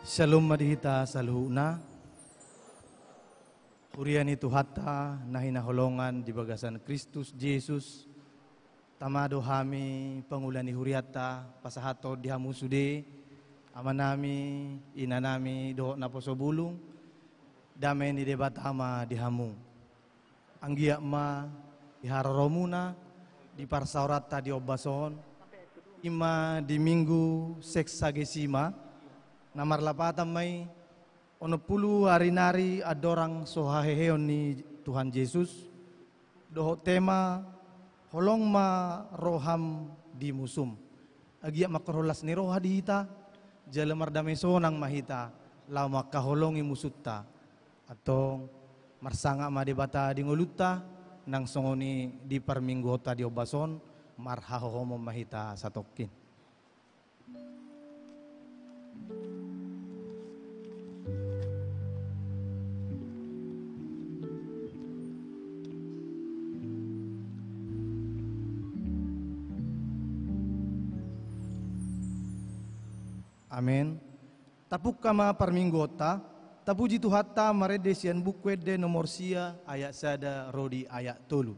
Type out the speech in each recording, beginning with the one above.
Shalom madihita saluhuna. Hurian itu hatta nahinaholongan di bagasan Kristus Yesus. Tamado hami pangulani huriata pasahato dihamu sude. Amanami inanami do naposo bulung. Damai ni debat ama dihamu. Anggiak ma diharoromuna di parsaurata di obason. Ima di minggu seksagesima. Namar lapatan may ono pulu hari-nari adorang sohaheheon ni Tuhan Yesus. Doho tema holong ma roham di musum. Agiak makrolas ni roha dihita. Jalemar damai sonang mahita. Lau makaholongi musutta. Atau marsanga ma debata di nguluta. Nang songoni di perminggu hota di obason. Marhahohomo mahita satokin. Amin. Tapuk kama parminggota, tapuji Tuhatta maredesian bukwede nomor sia ayat sada rodi ayat tolu.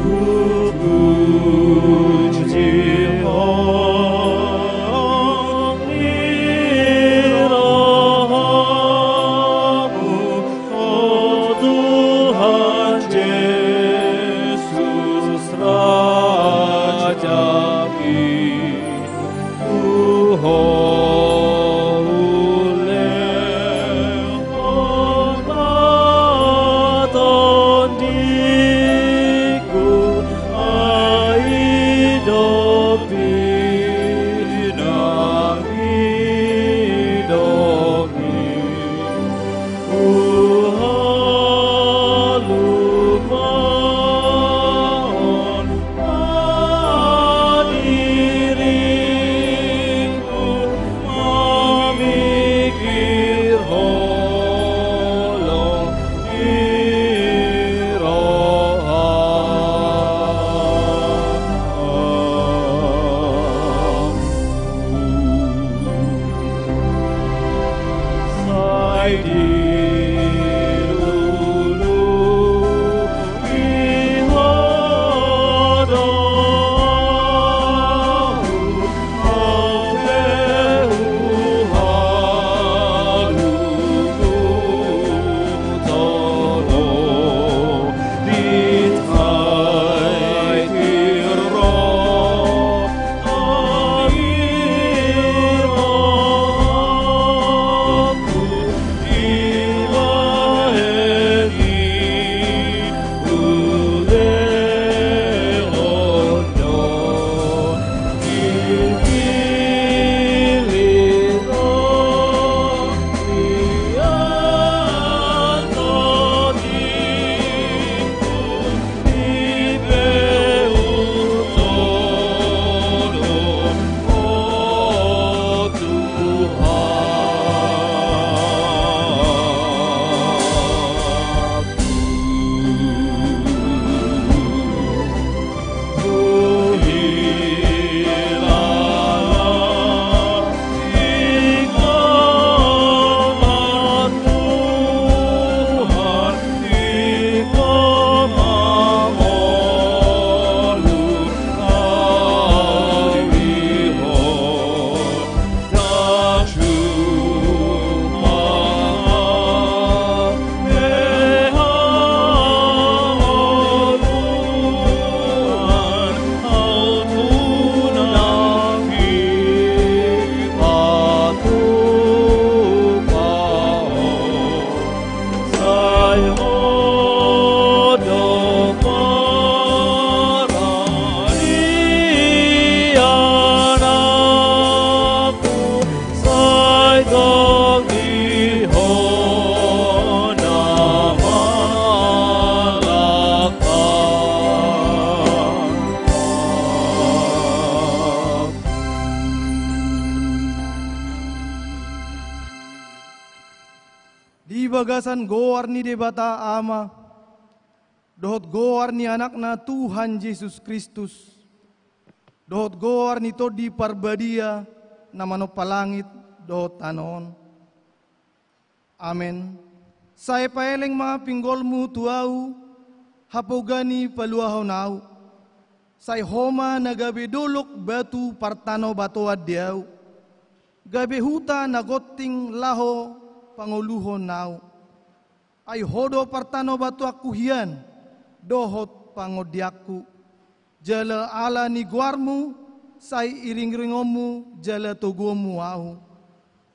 Oh di bagasan goar ni debata ama, dohot goar ni anakna Tuhan Yesus Kristus, dohot goar ni to di parbadia namano palangit dohot tanon. Amen. Saya paeleng mga pinggolmu tuau, hapogani paluahaw nau. Say homa na gabi dulok batu partano bato adyaw. Gabi huta na goting laho panguluhon nau. Ay hodo partano batu akuhian, dohot pangodiaku. Jala ala ni guarmu, say iring-ringomu, jala tugomu au.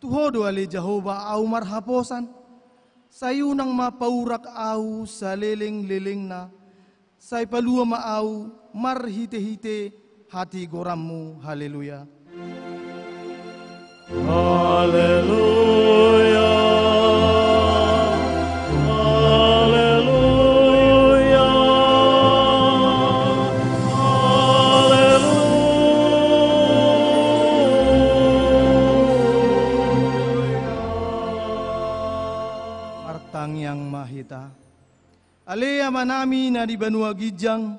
Tuhodo ali Jehovah au marhaposan. Sayunang mapaurak au sa liling-liling na. Say palua maaw, marhite-hite, hati gorammu. Haleluya. Haleluya. Haleluya. Haleluya. Martang yang mahita. Alea manami na di Banua Gijang,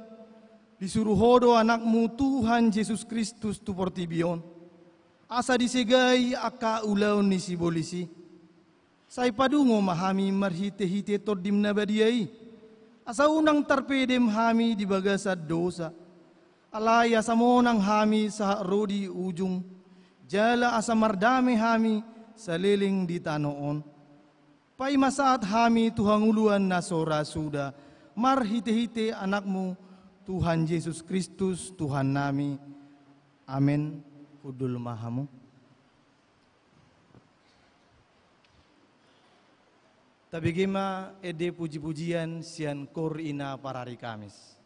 disuruh hodo anakmu Tuhan Yesus Kristus tu portibion. Asa disegai aka ulaw ni si bolisi. Say padungo mahami marhite-hite tordim na badiay. Asa unang tarpedem hami di bagasad dosa. Alaya sa monang hami sa rodi ujung. Jala asa mardami hami sa liling di tanoon. Pai masaat hami tuhanguluan na sora suda, marhite-hite anakmu Tuhan Yesus Kristus Tuhan nami. Amin. Hudul mahamu. Tabigima ede puji-pujian sian kor ina parari Kamis.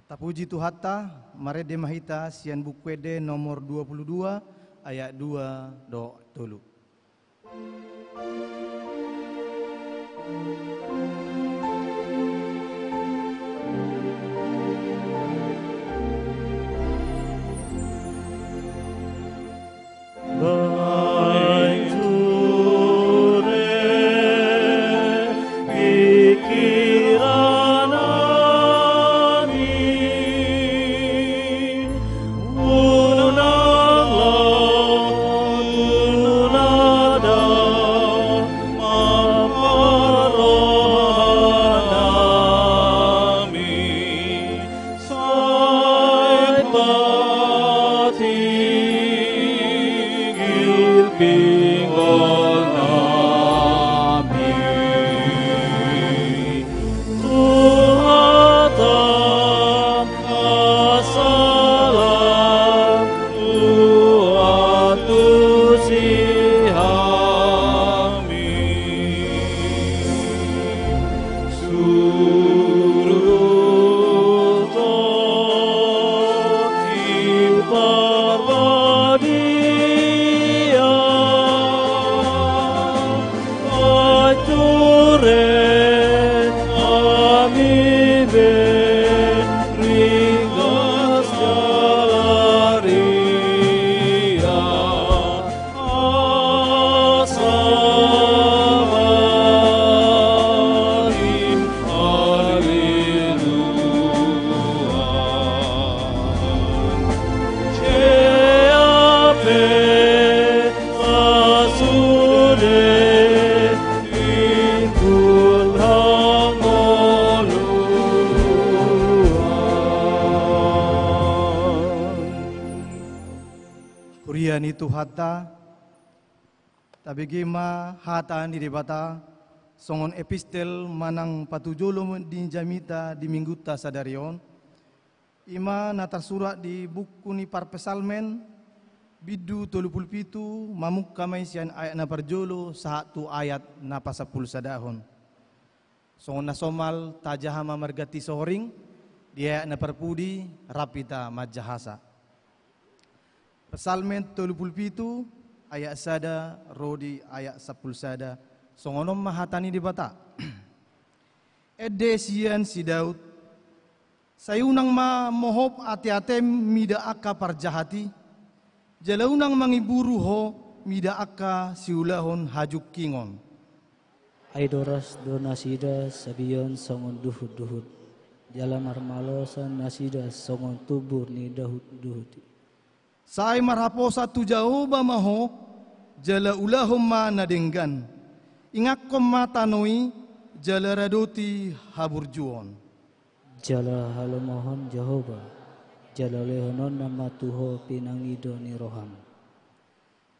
Tapuji Tuhatta, mare de mahita sian bukwede nomor 22, ayat 2 do tulu. Kurian itu hata, tapi gima hata ni debata, songon epistel manang patujolo di jamita di mingguta sadarion, ima natar surat di buku ni parpesalmen, bidu tolupul pitu, mamuk kamay siyan ayat na parjolo, satu ayat na pasapul sadahon. Songon nasomal tajahama margati soring, di ayat na parpudi, rapita majahasa. Pesalmen tolupul pitu ayat sada rodi ayat sapul sada songonom mahatani di bata. Edesian si Daud sayunang ma mohop ati-atem mida akka parjahati jalaunang mangiburu ho mida akka siulahon hajuk kingon. Aidoras do nasida sabion songon duhut-duhut jalan armalosan nasida songon tubur ni dahut-duhuti. Sai marhaposa tu Jehova maho jala ulahum ma nadenggan ingakkom matanoi jala radoti haburjuon. Jala halomohon Jehova jala lehonon nama tuho pinangido ni roham.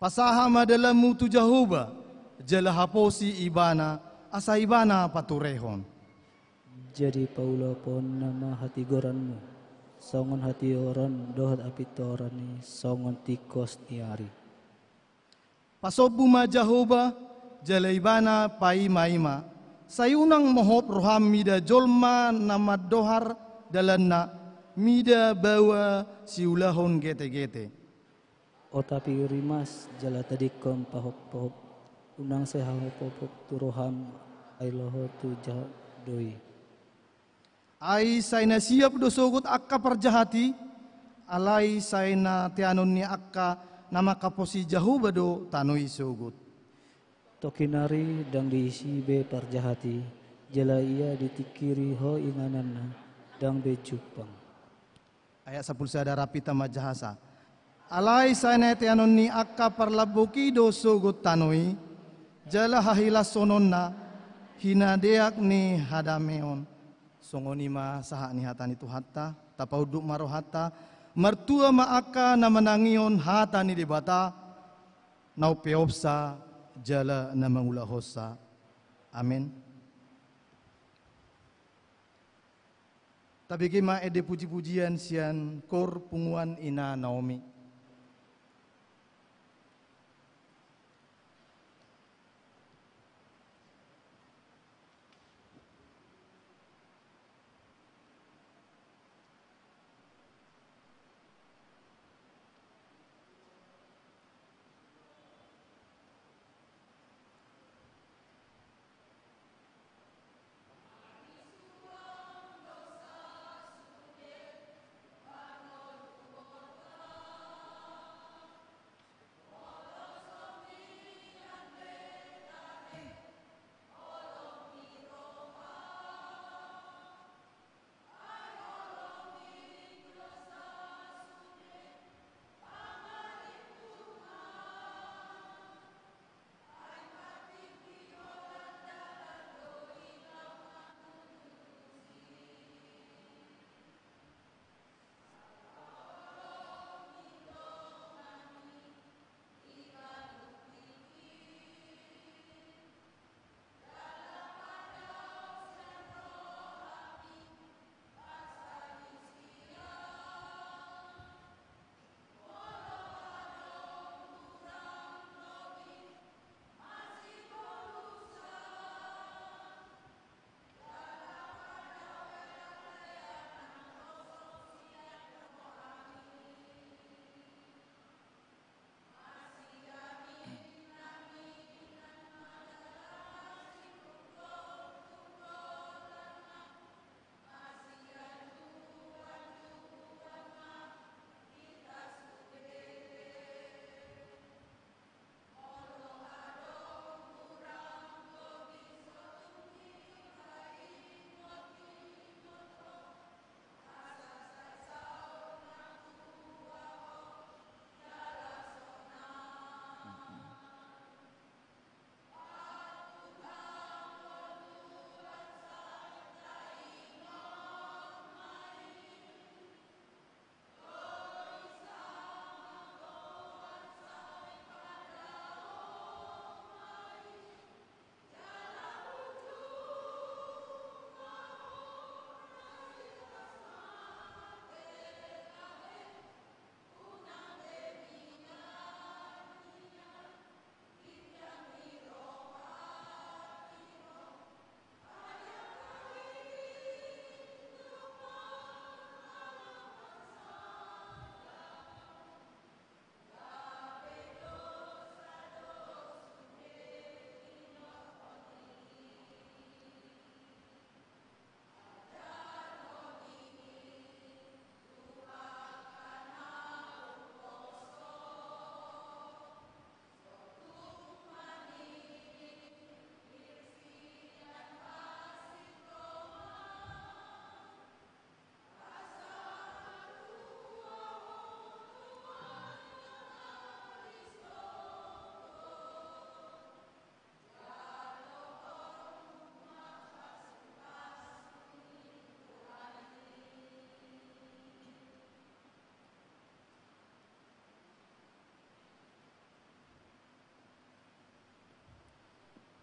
Pasaha madalamu tu Jehova jala haposi ibana asa ibana paturehon. Jadi paulo pon nama hati goranmu songon hati orang dohat apitoran ni songon tikos niari. Pasobu ma Jehova jala ibana paima-ima sayunang mohop roham mida jolma nama dohar dalanna mida bawa siulahon gete-gete. O tapi rimas jala tadikom pahok-pahok unang sehahopopok tu roham ailoho tu jahat doi. Ai sayna siap do sogot akka parjahati, alai sayna tianon ni akka nama kaposi Jehova do tanoi sogot. Tokinari dang diisi be parjahati, jala ia ditikiri ho ingananna dang be jupang. Ayat 10 sada rapita majahasa. Alai sayna tianon ni akka parlaboki do sogot tanoi, jala hahila sononna hinadeak ni hadameon. Songonima saha ni hata ni tu hatta tapauduk maro hatta mertua maaka na manangion hata ni debata nau peopsa jala na mangulahosa. Amin. Tabigima ede puji-pujian sian kor punguan ina Naomi.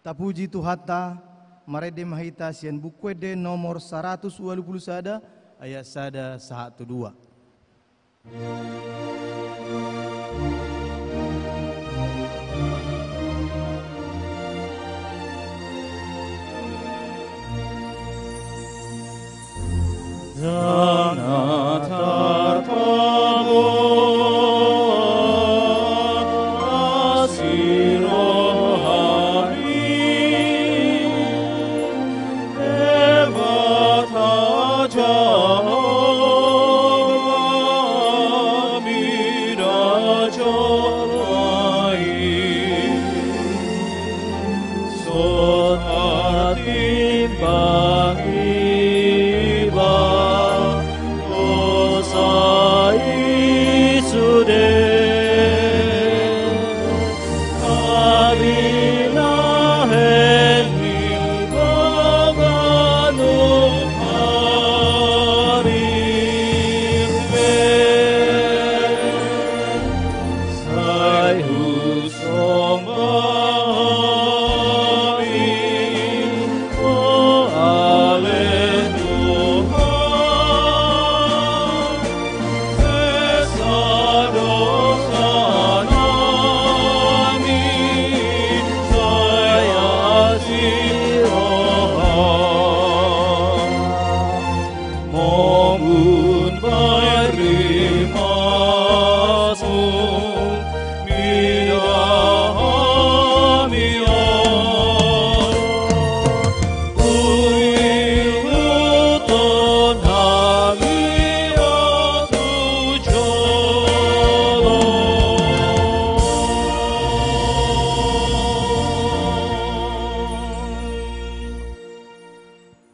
Tapuji Tuhata, marede mahita sian bukwede nomor 120 sada, ayat sada 1 2. Jangan tertawa kasih rohani, hebat aja miraja lain, sot hati bagi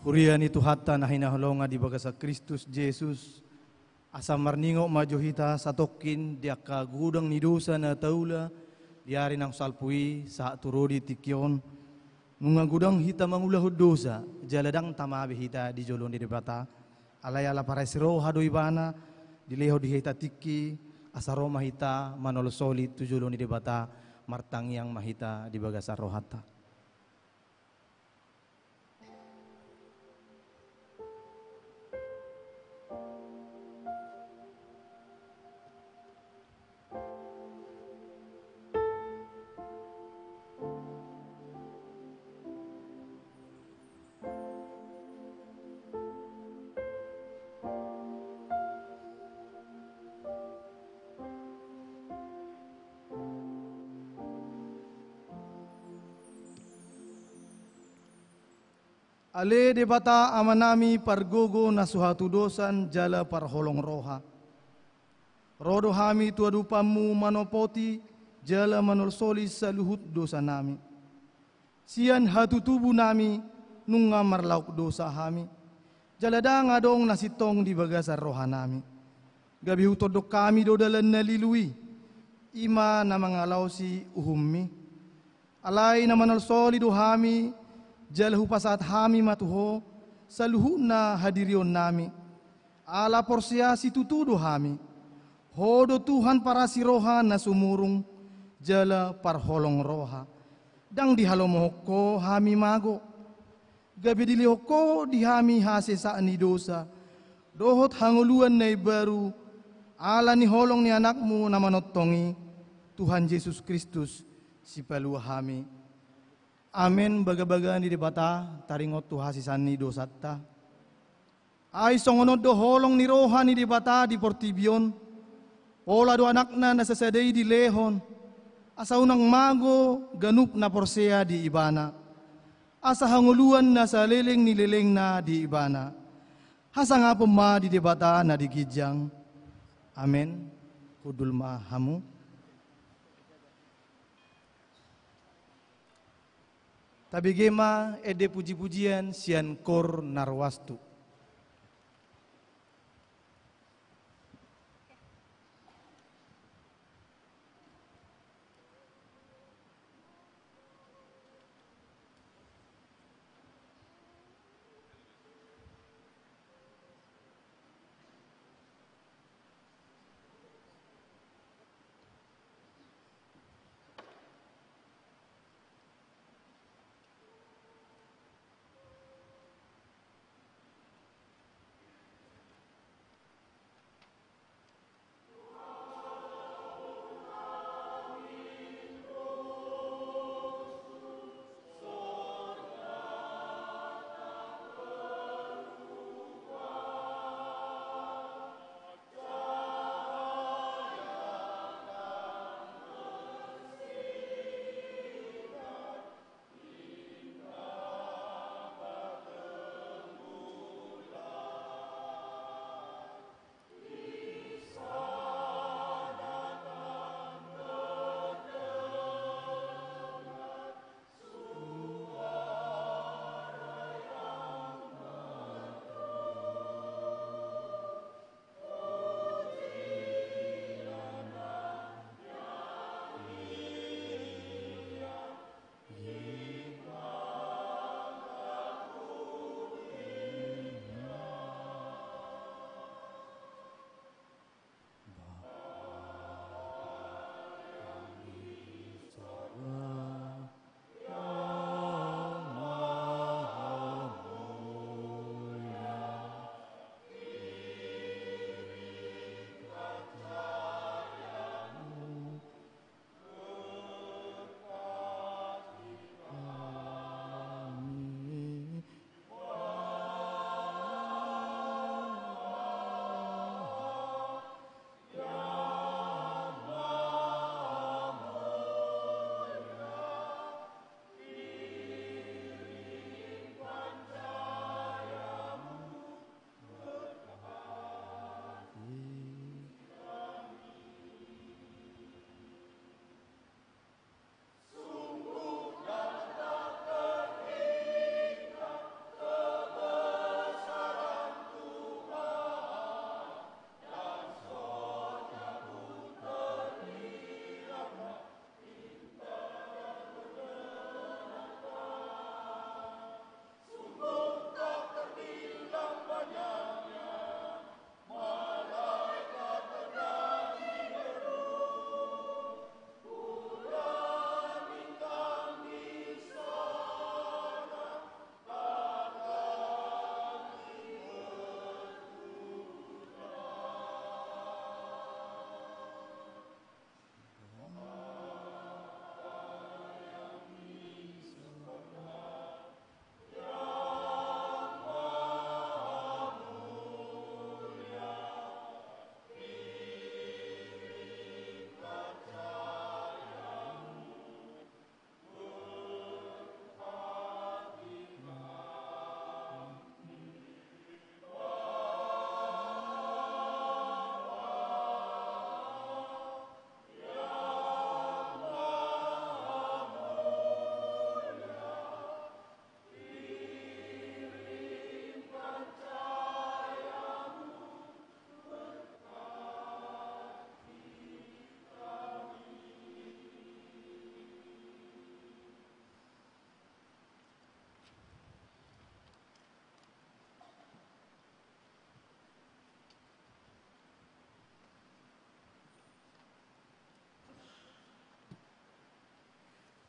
Hurian itu hatta na hinaholonga di bagasa Kristus Jesus. Asa marningo majohita satokin diaka gudang ni dosa na taula diari nang salpui sa turodi tikyon. Nunga gudang hita mangulahud dosa jaladang tamabe hita di jolon di debata. Alayala para siro hado ibana dileho di hita tiki asaro mahita manolosoli tu jolon di debata martang yang mahita di bagasa rohata. Ale debata amanami pargogo na suhatu dosan jala parholong roha. Rodo hami tuadupamu manopoti jala manolsoli sa luhut dosa nami. Sian hatu tubuh nami nunga marlauk dosa hami. Jalada ngadong nasitong di bagasar roha nami. Gabi hutodok kami do dalan nalilui. Ima na mangalaw si uhummi. Alay na manolsoli do hami jalahu pasat hami matuho saluhu na hadirion nami ala porsia si tutudo hami hodo Tuhan para si roha na sumurung jala parholong roha dang dihalomohko hami mago gabi dilihoko di hami hase saan ni dosa dohot hanguluan na baru ala ni holong ni anakmu na manotongi Tuhan Yesus Kristus si palua hami. Amen baga-baga ni debata taringot tu hasisan ni dosatta. Ay songonod do holong ni roha ni debata di portibion. Pola do anakna nasasadai di lehon. Asa unang mago ganup na porsea di ibana. Asa hanguluan na sa leleng ni leleng na di ibana. Hasa nga pema di debata na di gijang. Amen. Kudul mahamu. Tabigema ede puji-pujian sian kor narwastu.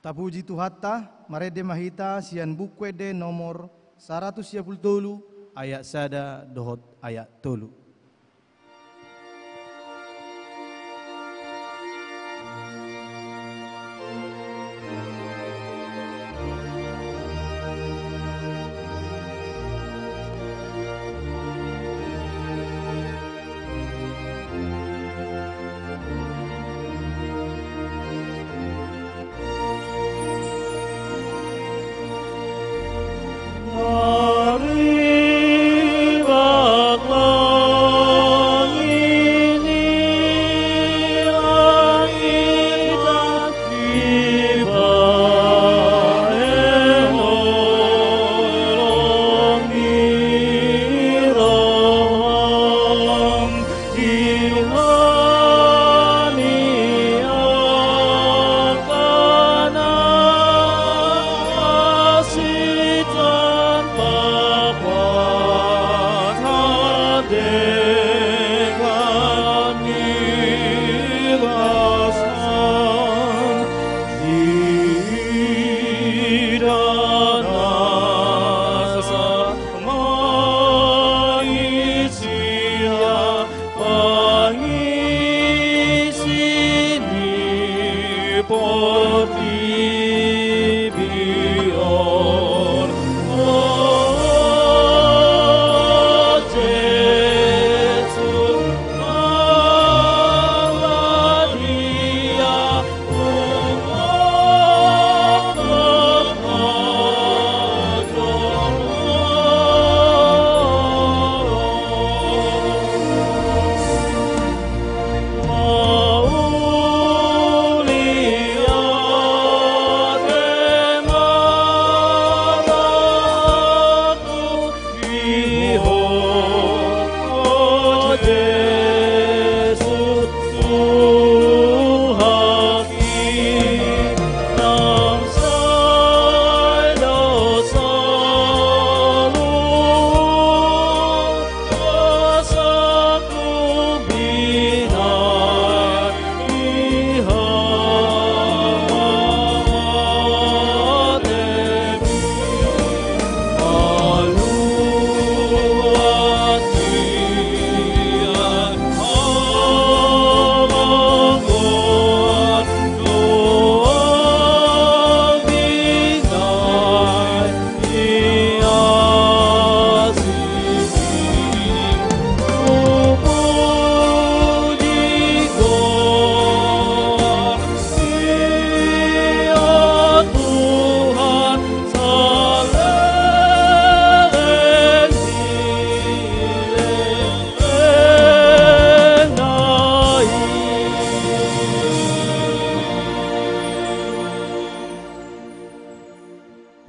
Tapuji Tuhatta, marede mahita sian bukwede nomor 130 ayat sada dohot ayat tolu.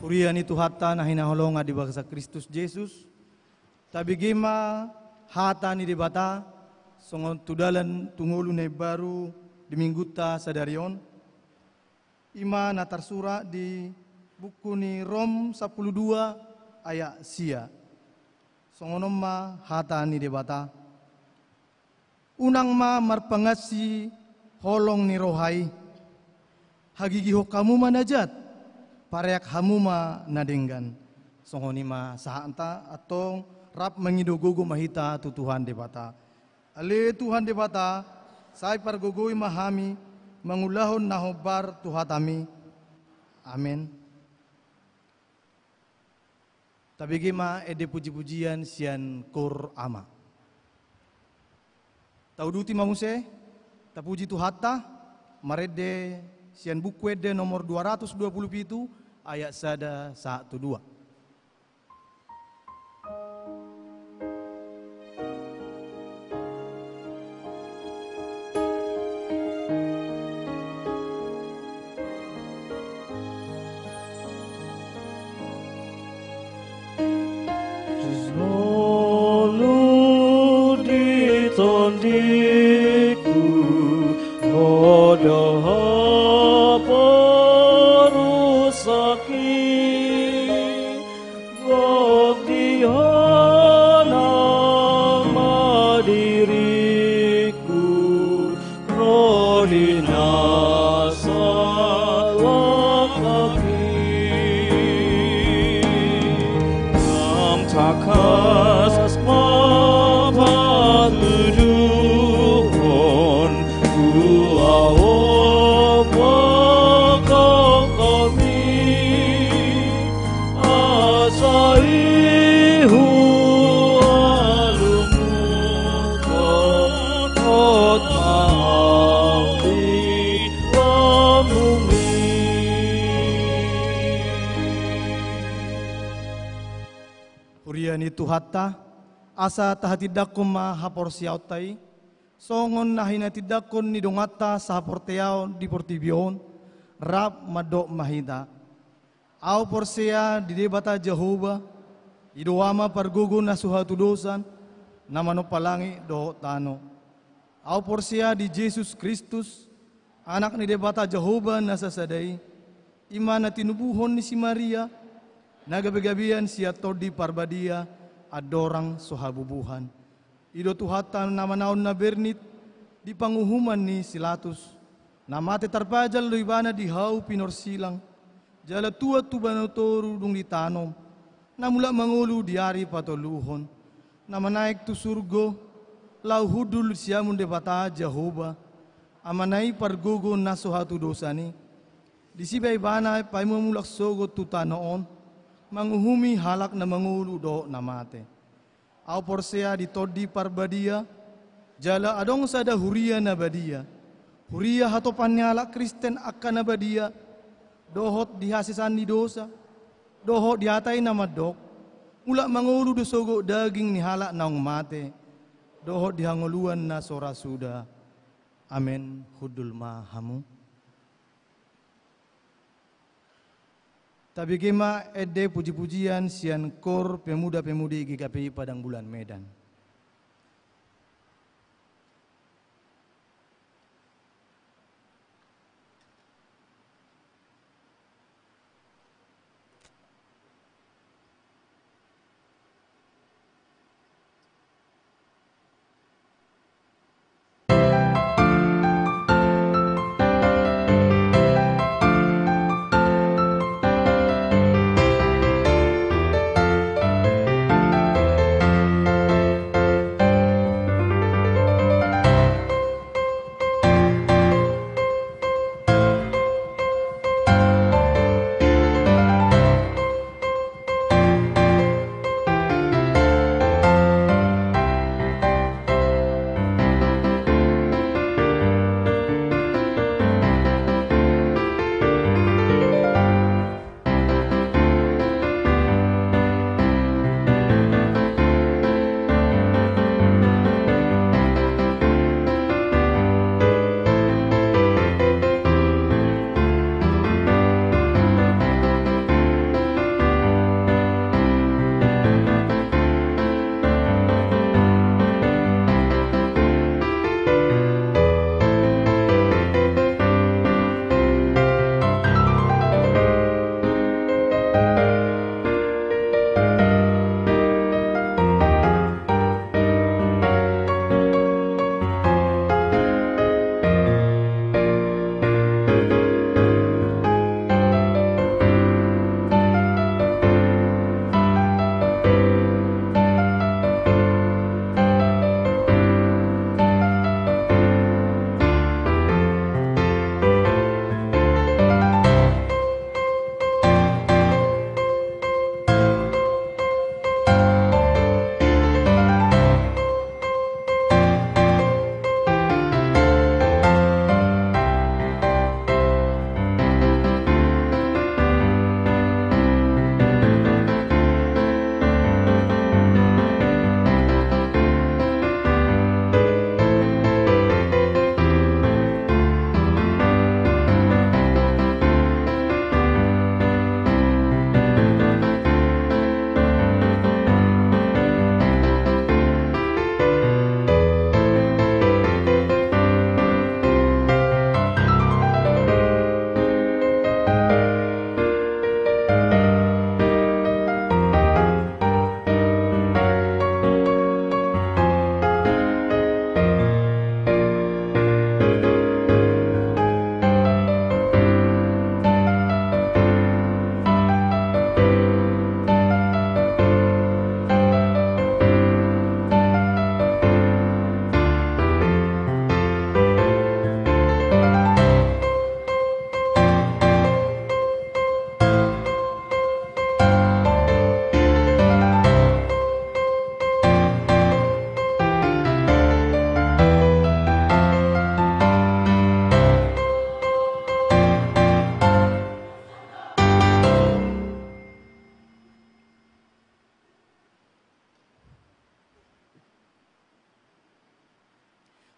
Puriani Tuhatta na hinaholonga di bangsa Kristus Jesus. Tabigima hata ni debata songon tudalan tungulu ne baru di mingguta sadarion. Ima na tarsura di buku ni Rom 12 ayat sia. Songonom ma hata ni debata. Unang ma marpangasi holong ni rohai. Hagigiho kamu manajat. Pareak hamuma nadenggan songonima sahanta atong rap mengidogogo mahita tu Tuhan debata. Ale Tuhan debata sai pargogoi mahami mangulahon nahobar tuhatami. Amin. Tabigima ede puji-pujian sian kor ama. Tauduti mamuse tapuji Tuhatta marede sian buku ede nomor 227 ayat sada 1-2. Rohina salam Tuhata, asa tahatidak ko mahaporsiautai, songon nahina tidakon ni dongata sa porteao di portibion, rap madok mahida. Au porsia di debata Jehovah, idoama pargugo na suhatu dosan, na manopalangi do tano. Au porsia di Jesus Kristus, anak ni debata Jehovah na sasadai, ima na tinubuhon ni si Maria, nagabigabian siya todi parbadia, adorang sohabubuhan. Ido Tuhatan nama naon na bernit, di panguhuman ni Silatus, namate tarpajal loibana di hau pinorsilang, jala tua tubanotoru dung ditanom, namula mangulu diari patoluhon, nama naik tu surgo, lau hudul siamun debata Jehovah, amanai pargogo nasohatu dosani, disibay bana paimumulak sogo tutanoon, manguhumi halak na mangulu do namate. Au porsea di todi parbadia, jala adong sada huria na badia. Huria hato panyala Kristen akan na badia, dohot dihasisan ni dosa, dohot dihatay na madok, mula mangulu do sogo daging ni halak naong mate, dohot dihanguluan na sorasuda. Amen. Hudul mahamu. Tapi kema ede puji-pujian sian kor pemuda-pemudi GKPI Padang Bulan Medan.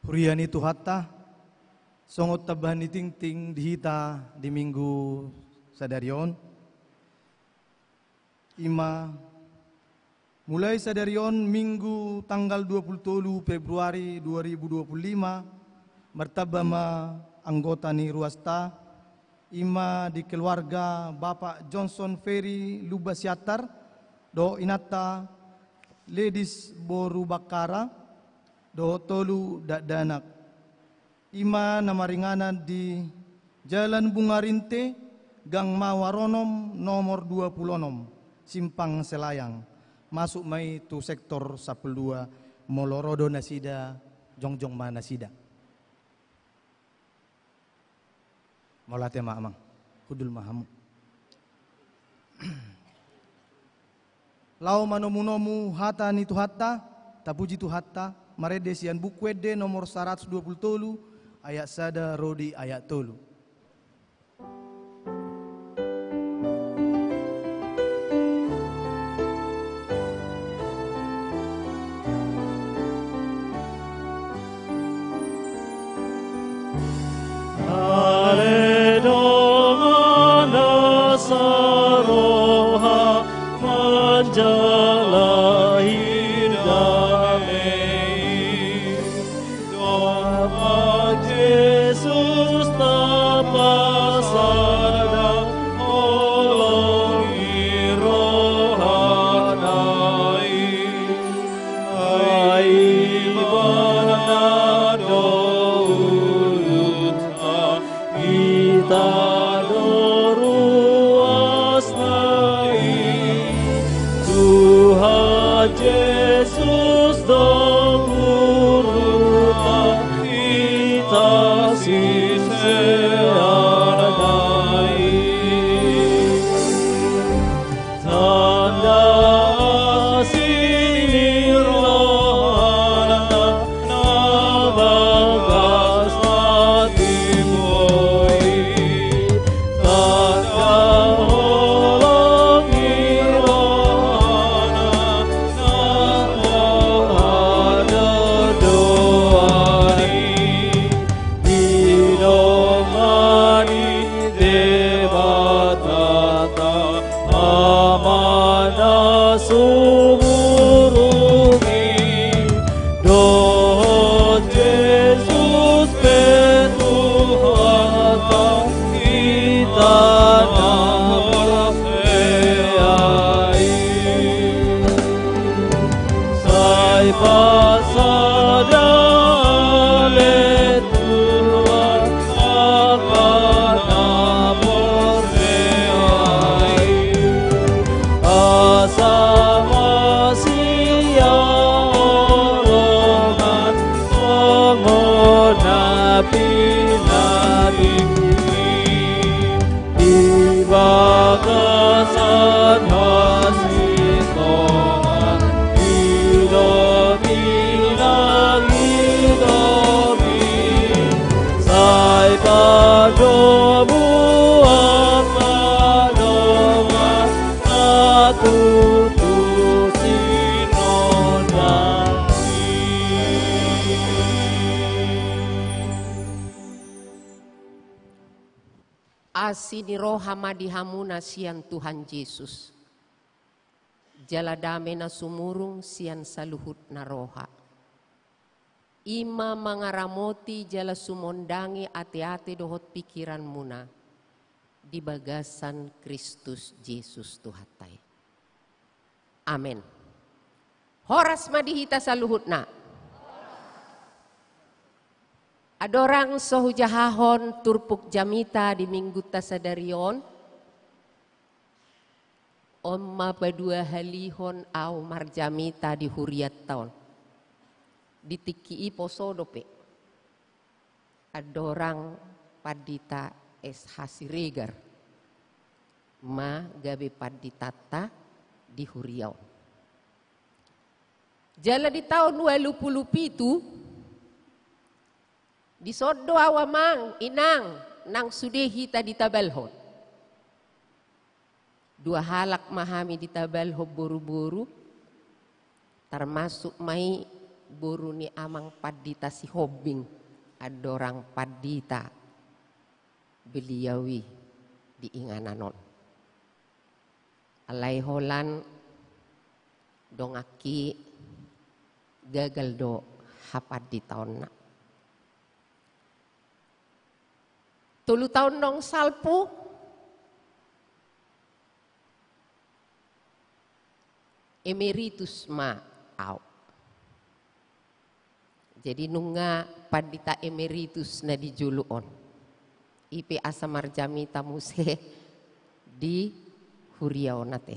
Huriani Tuhatta, songot tabahan ni ting dihita di minggu sadarion. Ima, mulai sadarion minggu tanggal 27 Februari 2025, martabama anggota ni Ruasta, ima di keluarga Bapak Johnson Ferry Lubasiatar, do inata Ladies Boru Bakara, do tolu danak. Ima namaringanan di Jalan Bungarinte, Gang Mawaronom nomor 26, Simpang Selayang. Masuk mai tu sektor 12 Molorodo Nasida, Jongjong Manasida. Maulate ma'amang, kudul mahamu. Lau manomu hata ni Tuhatta, tapuji Tuhatta, marede sian bukwede nomor 120 ayat sada rodi ayat tolu. Asini roha madihamuna sian Tuhan Yesus. Jala dame na sumurung sian saluhut na roha. Ima mangaramoti jala sumondangi ati-ati dohot pikiran muna. Di bagasan Kristus Yesus Tuhatai. Amin. Horas madihita saluhut na. Adorang sohujahahon turpuk jamita di minggu tasadarion. Omma padua halihon au marjamita di huriat taon. Ditiki posodope. Adorang padita es hasiregar. Ma gabe paditata di huriau. Jala di tahun 2007 di sodo awamang inang nang sudehi tadi tabalhon. Dua halak mahami di tabalho buru-buru termasuk mai buruni amang padita si hobing adorang padita beliawi di ingananon. Alai holan dongaki gagal do hapad di tahun na. 3 tahun dong salpu emeritus ma au. Jadi nunga padita emeritus na dijuluon. IP asa marjami tamuse di Huriau nate.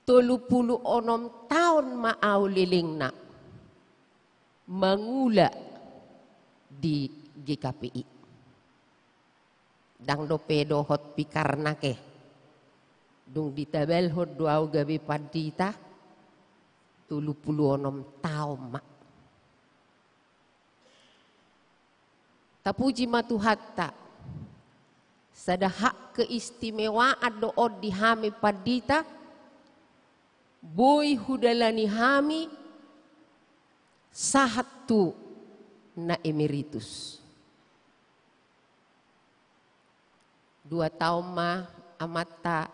36 tahun maau liling na mangula di GKPI. Dang do pedo hot pikarna ke. Dung ditabel hot duau gabi padita 36 tahun mak. Tapuji matuhatta. Sada hak keistimewaan dood di hami padita. Boy hudalani hami. Sahatu na emeritus. 2 tahun ma amata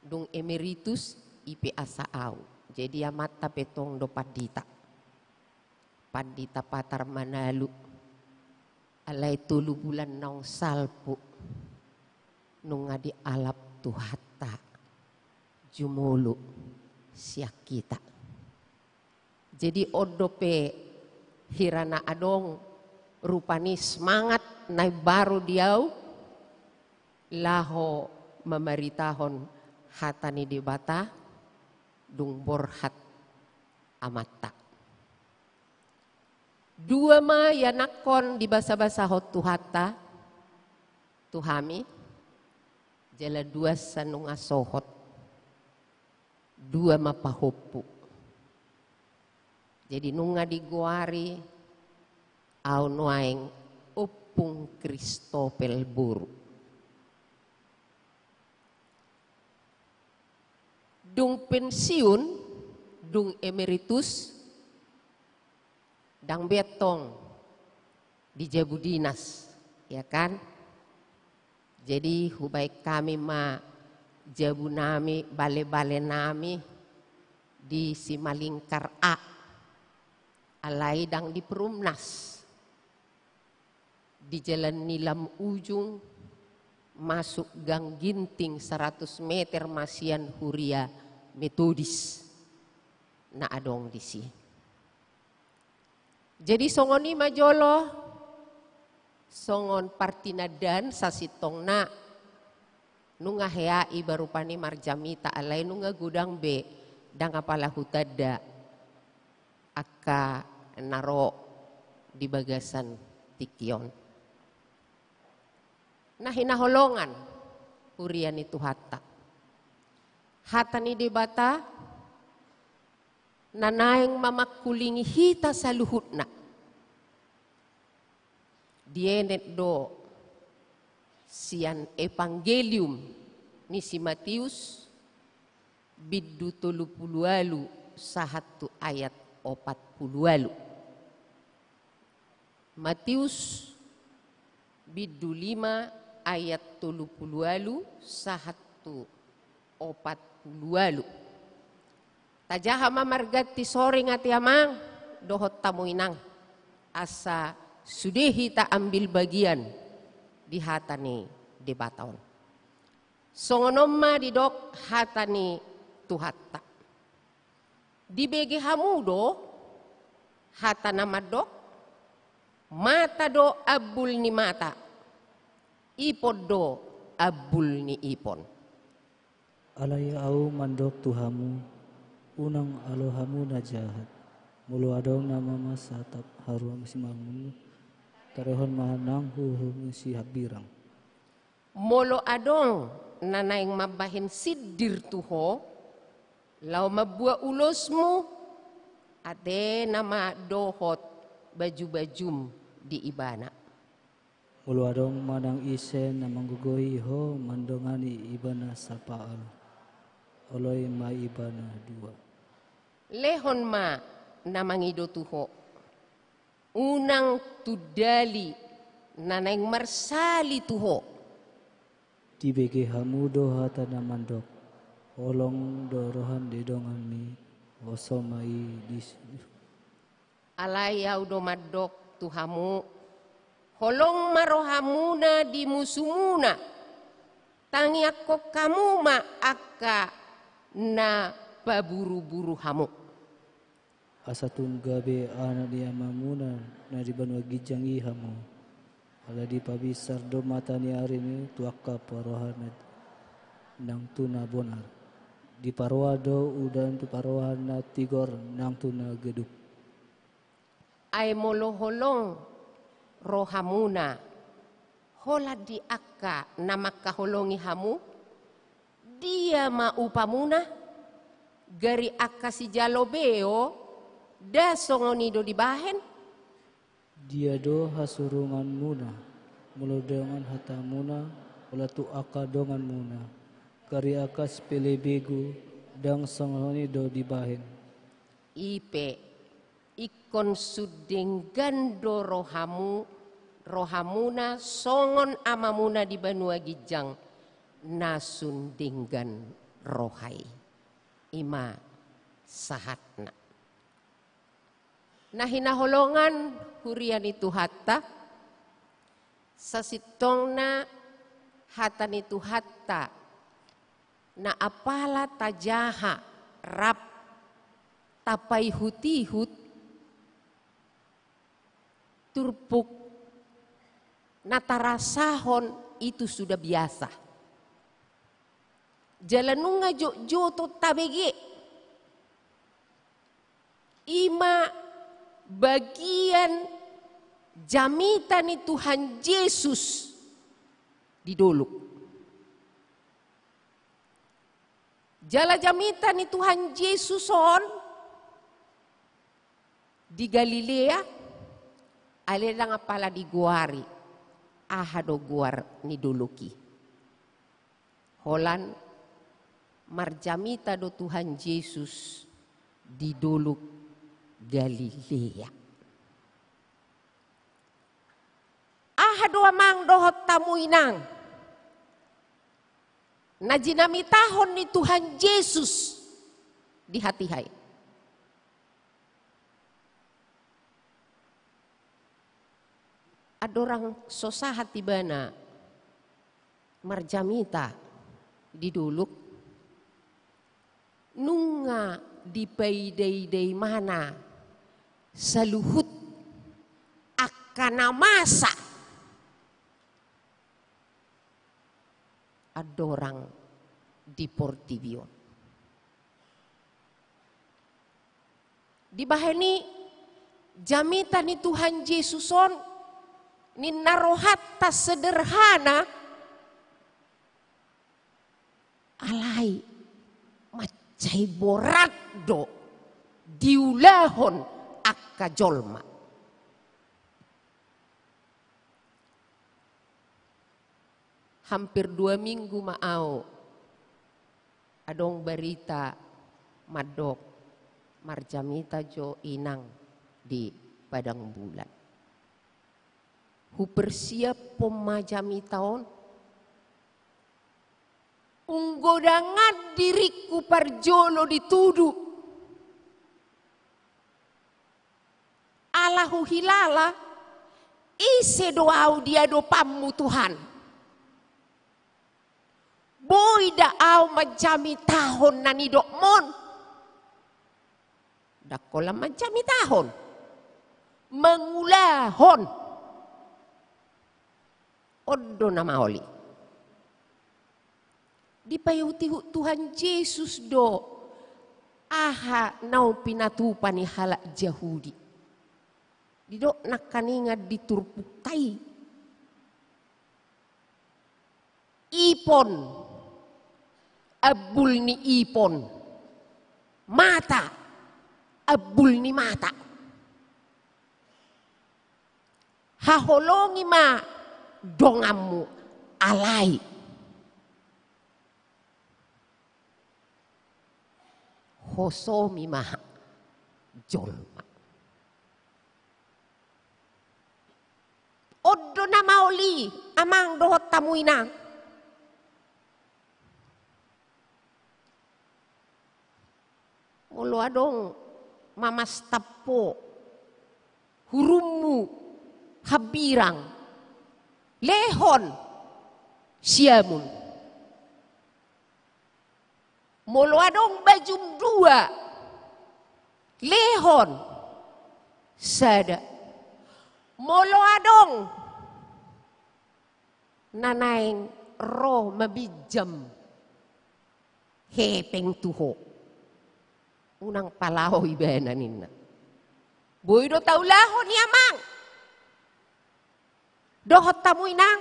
dung emeritus IP asaau. Jadi amata petong do padita. Padita patar manalu. Alai 3 bulan nong salpu. Nung ngadi alap tuhata. Jumulu siak kita. Jadi odope hirana adong rupani semangat naik baru diau. Laho memaritahon hatani di bata. Dung borhat amata. 2 ma yanakon di basa-basa hot tuhata. Tuhami. Jala 2 sanunga sohot. 2 mapahopu. Jadi nunga diguari. Au nuaing upung Kristopel buru. Dung pensiun. Dung emeritus. Dang betong di Jabu Dinas, ya kan? Jadi hubaik kami ma Jabu nami, bale-bale nami di Simalingkar A, alai dang di Perumnas, di Jalan Nilam Ujung, masuk Gang Ginting 100 meter Masian Huria Metodis, na adong di si. Jadi songoni majolo, songon partinadan sasitong na, nunga heai barupani marjamita alai nunga gudang be, dang apala hutada, aka naro di bagasan tikion. Nah hinaholongan, hurian itu hata. Hata ni debata, nanaing mamakulingi hita sa luhut na. Dienet do sian evangelium ni si Matius biddu 30 sahatu ayat 40. Matius biddu 5 ayat 30 sahatu 40. Tajaha mamargati sore ngati amang dohot tamuinang asa sudehi ta ambil bagian di hatani debataon. Songonomma di dok hatani tuhatta. Di bege hamudo hata nama dok mata do abul ni mata ipod do abul ni ipon. Alay au mandok tuhamu unang alohamu na jahat. Mulu adong nama masatap haruam si mangun. Tarehon mahanang huhum si habirang. Molo adong nanaing mabahin sidir tuho. Lau mabua ulosmu. Ate nama dohot baju-bajum di ibana. Mulu adong manang isen na manggugoy ho mandongani ibana sa paal. Oloy ma ibana 2. Lehon ma namangido tuho. Unang tudali naneng marsali tuho. Tibege hamudo hata namandok. Olong dorohan dedongan mi. Osomai dis. Alayaw do madok tuhamu. Holong marohamuna di musumuna. Tangi ako kamu ma akka na paburu-buru hamu. Asatun gabe anak dia mamuna na di banua gijang ihamu. Ala di pabisar do mata ni hari ni tuaka parohan nang tuna bonar. Di parwa do udan tu parohan na tigor nang tuna geduk. Ay moloholong rohamuna. Hola di akka na makaholongi hamu. Dia maupamuna. Gari akka si jalobeo. Da songonido di bahen. Dia do hasurungan muna. Mulodongan hata muna. Wala tu aka dongan muna. Kari aka spelebegu. Dang songonido di bahen. Ipe. Ikon sudeng gando rohamuna songon amamuna di banua gijang nasun denggan rohai ima sahatna. Nah hinaholongan hurian itu hatta sasitongna hatan itu hatta na apala tajaha rap tapai hutihut turpuk natarasahon itu sudah biasa. Jalanunga joto tabege. Ima bagian jamitan ni Tuhan Yesus di doluk. Jala jamitan ni Tuhan Yesus on di Galilea. Alelang apala di guari. Ahado guar ni duluki. Holan marjamita do Tuhan Yesus di doluk Galilea. Ahado amang dohot tamuinang. Najinamitahon ni Tuhan Yesus di hati hai. Adorang sosahat tibana marjamita di duluk nunga di paidai mana saluhut akana masa adorang di Portivion di bahani jamitan ni Tuhan Yesuson ni narohatta sederhana alai macai borat do diulahon akka jolma. Hampir 2 minggu maau adong berita madok marjamita jo inang di padang bulan. Hupersiap pemajami tahun. Unggodangan diriku parjolo dituduh. Allahu hilala. Ise doau dia do pammu Tuhan. Boy daau majami tahun nani dokmon. Dakola majami tahun. Mengulahon. Odo nama oli. Dipayuti Tuhan Yesus do. Aha nau pinatupani halak Yahudi. Didok nakaninga diturpukai. Ipon. Abul ni ipon. Mata. Abul ni mata. Haholongi ma. Dongamu alai. Hosomi maha. jolma. Oddo na mauli amang dohot tamuinang. Mulu adong mamastapo hurumu habirang lehon siamun. Mulu adong bajum dua lehon sada. Molo adong nanaing roh mabijam hepeng tuho unang palaho ibena ninna. Boy do taulaho ni amang dohot tamuy nang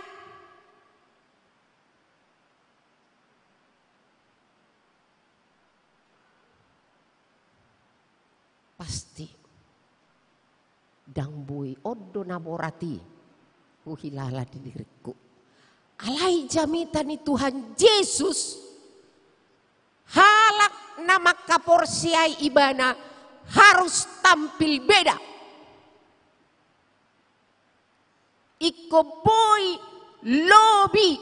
pasti dang boy oddo naborati uhilala di diriku. Alai jamitan ni Tuhan Yesus halak nama kaporsiai ibana harus tampil beda. Iko boy lobi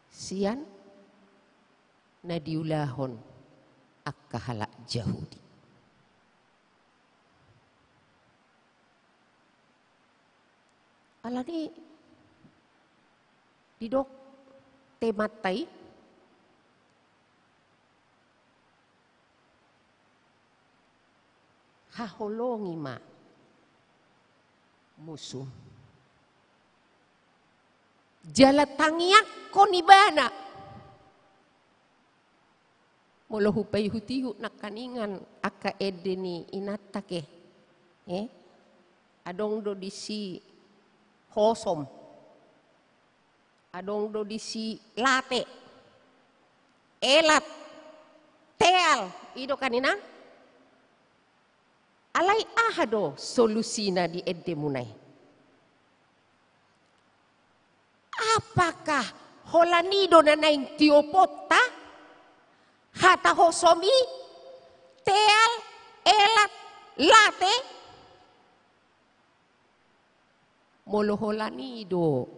sian na diulahon akka halak Yahudi. Alani didok tematay haholongi ma musuh jalatangiak konibana molo hupay hutihu nakaningan aka edeni inatake adong do disi hosom adong do disi late elat teal ido kanina alai ahado solusina di edemunai. Apakah holanido na naing tiopota hata hosomi teal elat late moloholanido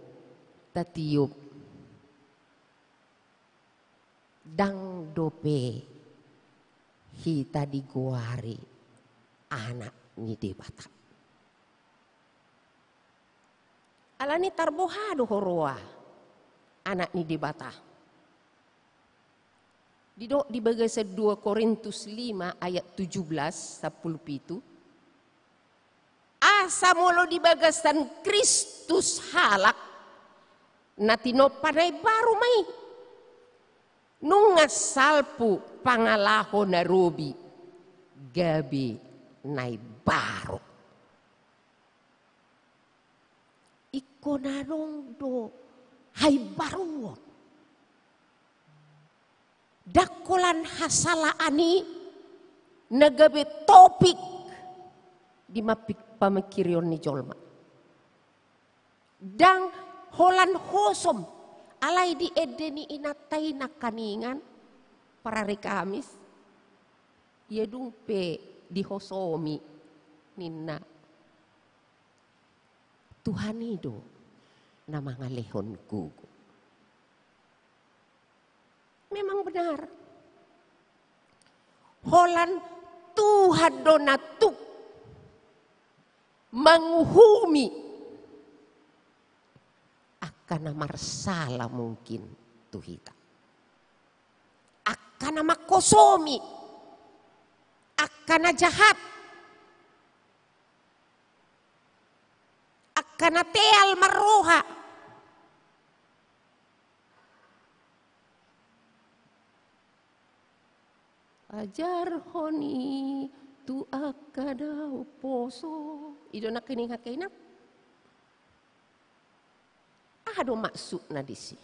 tatiup dang dope hita diguari anak ni debata. Alani tarbohado horoa anak ni debata. Di bagasa 2 Korintus 5 ayat 17 10 asa molo di bagasan Kristus halak natino panay baru may nungas salpu pangalaho na robi gabi nay baro iko narong do hay baruon dakolan hasalaani nagabe topik di mapik pamikirion ni jolma dang holan hosom alay di edeni inatay na kaningan para Kamis yedung pe di hosomi ninna Tuhan itu na mga lehon gugo. Memang benar. Holan Tuhan donatuk menghumi akan marsala mungkin tuhita. Akan makosomi. Akan jahat. Akan teal maroha. Ajar honi tu akada poso. Ido nak kining hakainap. Ado maksud na disi.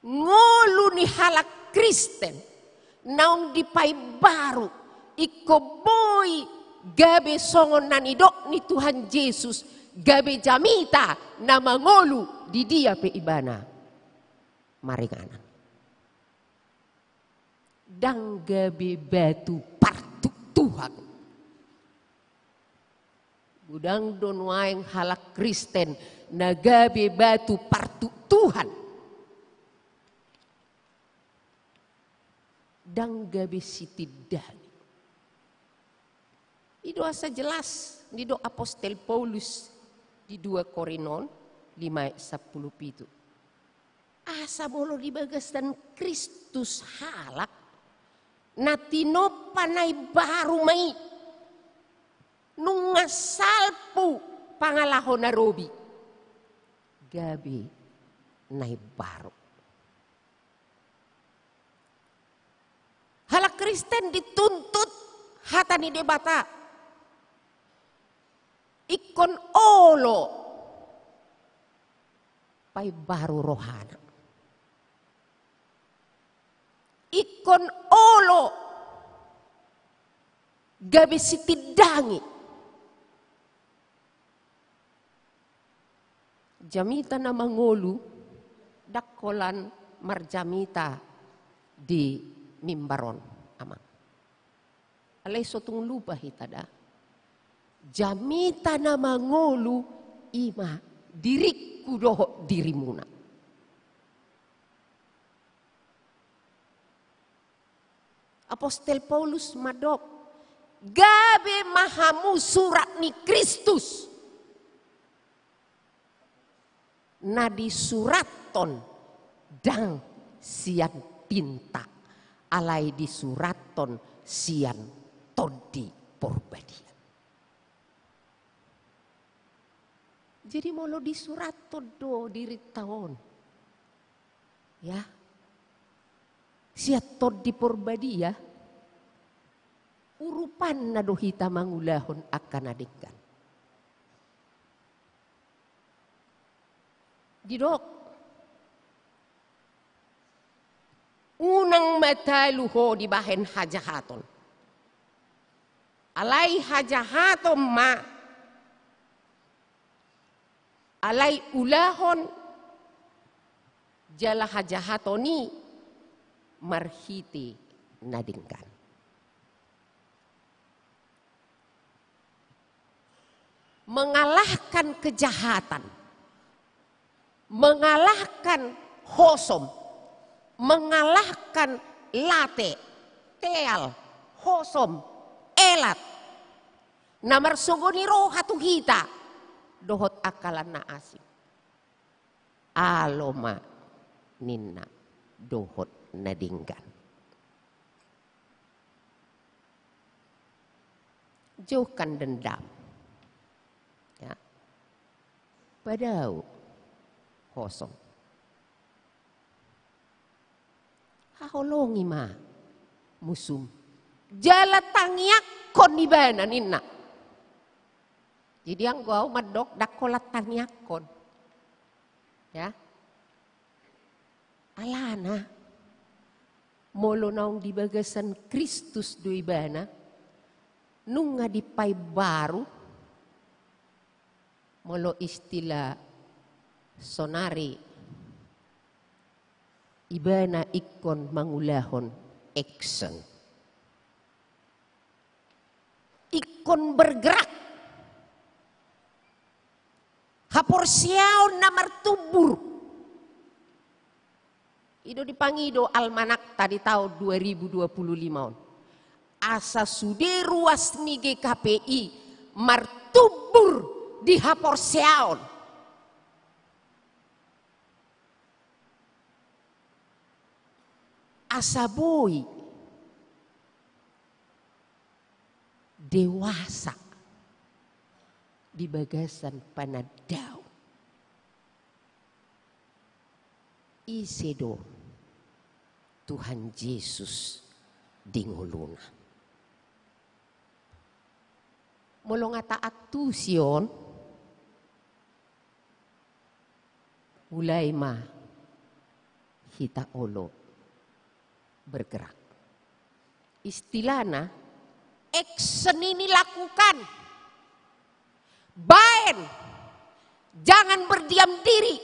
Ngolu ni halak Kristen naong dipay baru ikoboy gabe songon nanidok ni Tuhan Yesus gabe jamita na mangolu di dia pe ibana. maringanan. Dang gabe batu partuk Tuhan. Budang don waeng halak Kristen nagabe batu partuk Tuhan. Dang gabe sitidani. Itu asa jelas di do Apostel Paulus di 2 Korinton 5:10 asa bolo di bagasan Kristus halak natino panai baru mai nunga salpu pangalahon narobi gabi nai baru. Halak Kristen dituntut hatani debata ikon olo pai baru rohana. Ikon olo gabe sitidangi. Jamita na mangolu dakolan marjamita di mimbaron amang. Alay sotung lupa hitada. Jamita na mangolu ima diriku doho dirimuna. Apostel Paulus madok gabe mahamu surat ni Kristus na disuraton dang sian tinta alai disuraton sian todi porbadian. Jadi molo disurat todo diri tahun. Ya. Siat tod di porbadia. Urupan na dohita mangulahon akan adikkan. Didok. Unang mataluho di bahen hajahaton. Alai hajahaton ma. Alai ulahon jala hajahatoni marhiti nadingkan. Mengalahkan kejahatan, mengalahkan hosom, mengalahkan late, teal, hosom, elat. Namar sugoni rohatu hita. Dohot akalan na asing. Aloma ninna dohot nadinggan. Jauhkan dendam. Ya. Padau kosong. Haholongi ma musum. Jala tangyak kon ibana ninna. Jadi yang gua madok dakolat tanyakon. Ya. Alana. Molo naong di bagasan Kristus do ibana. Nunga di pai baru. Molo istilah sonari. Ibana ikon mangulahon action. Ikon bergerak. Haporsiaon na martubur. Ido dipangido almanak tadi tahun 2025. Asa sude ruas ni GKPI martubur di haporsiaon. Asa boy dewasa di bagasan panadaw. Isedo Tuhan Yesus dinguluna. Molo nga taat tu Sion, ulay ma hita olo bergerak. Istilahnya, action ini lakukan. Baen, jangan berdiam diri.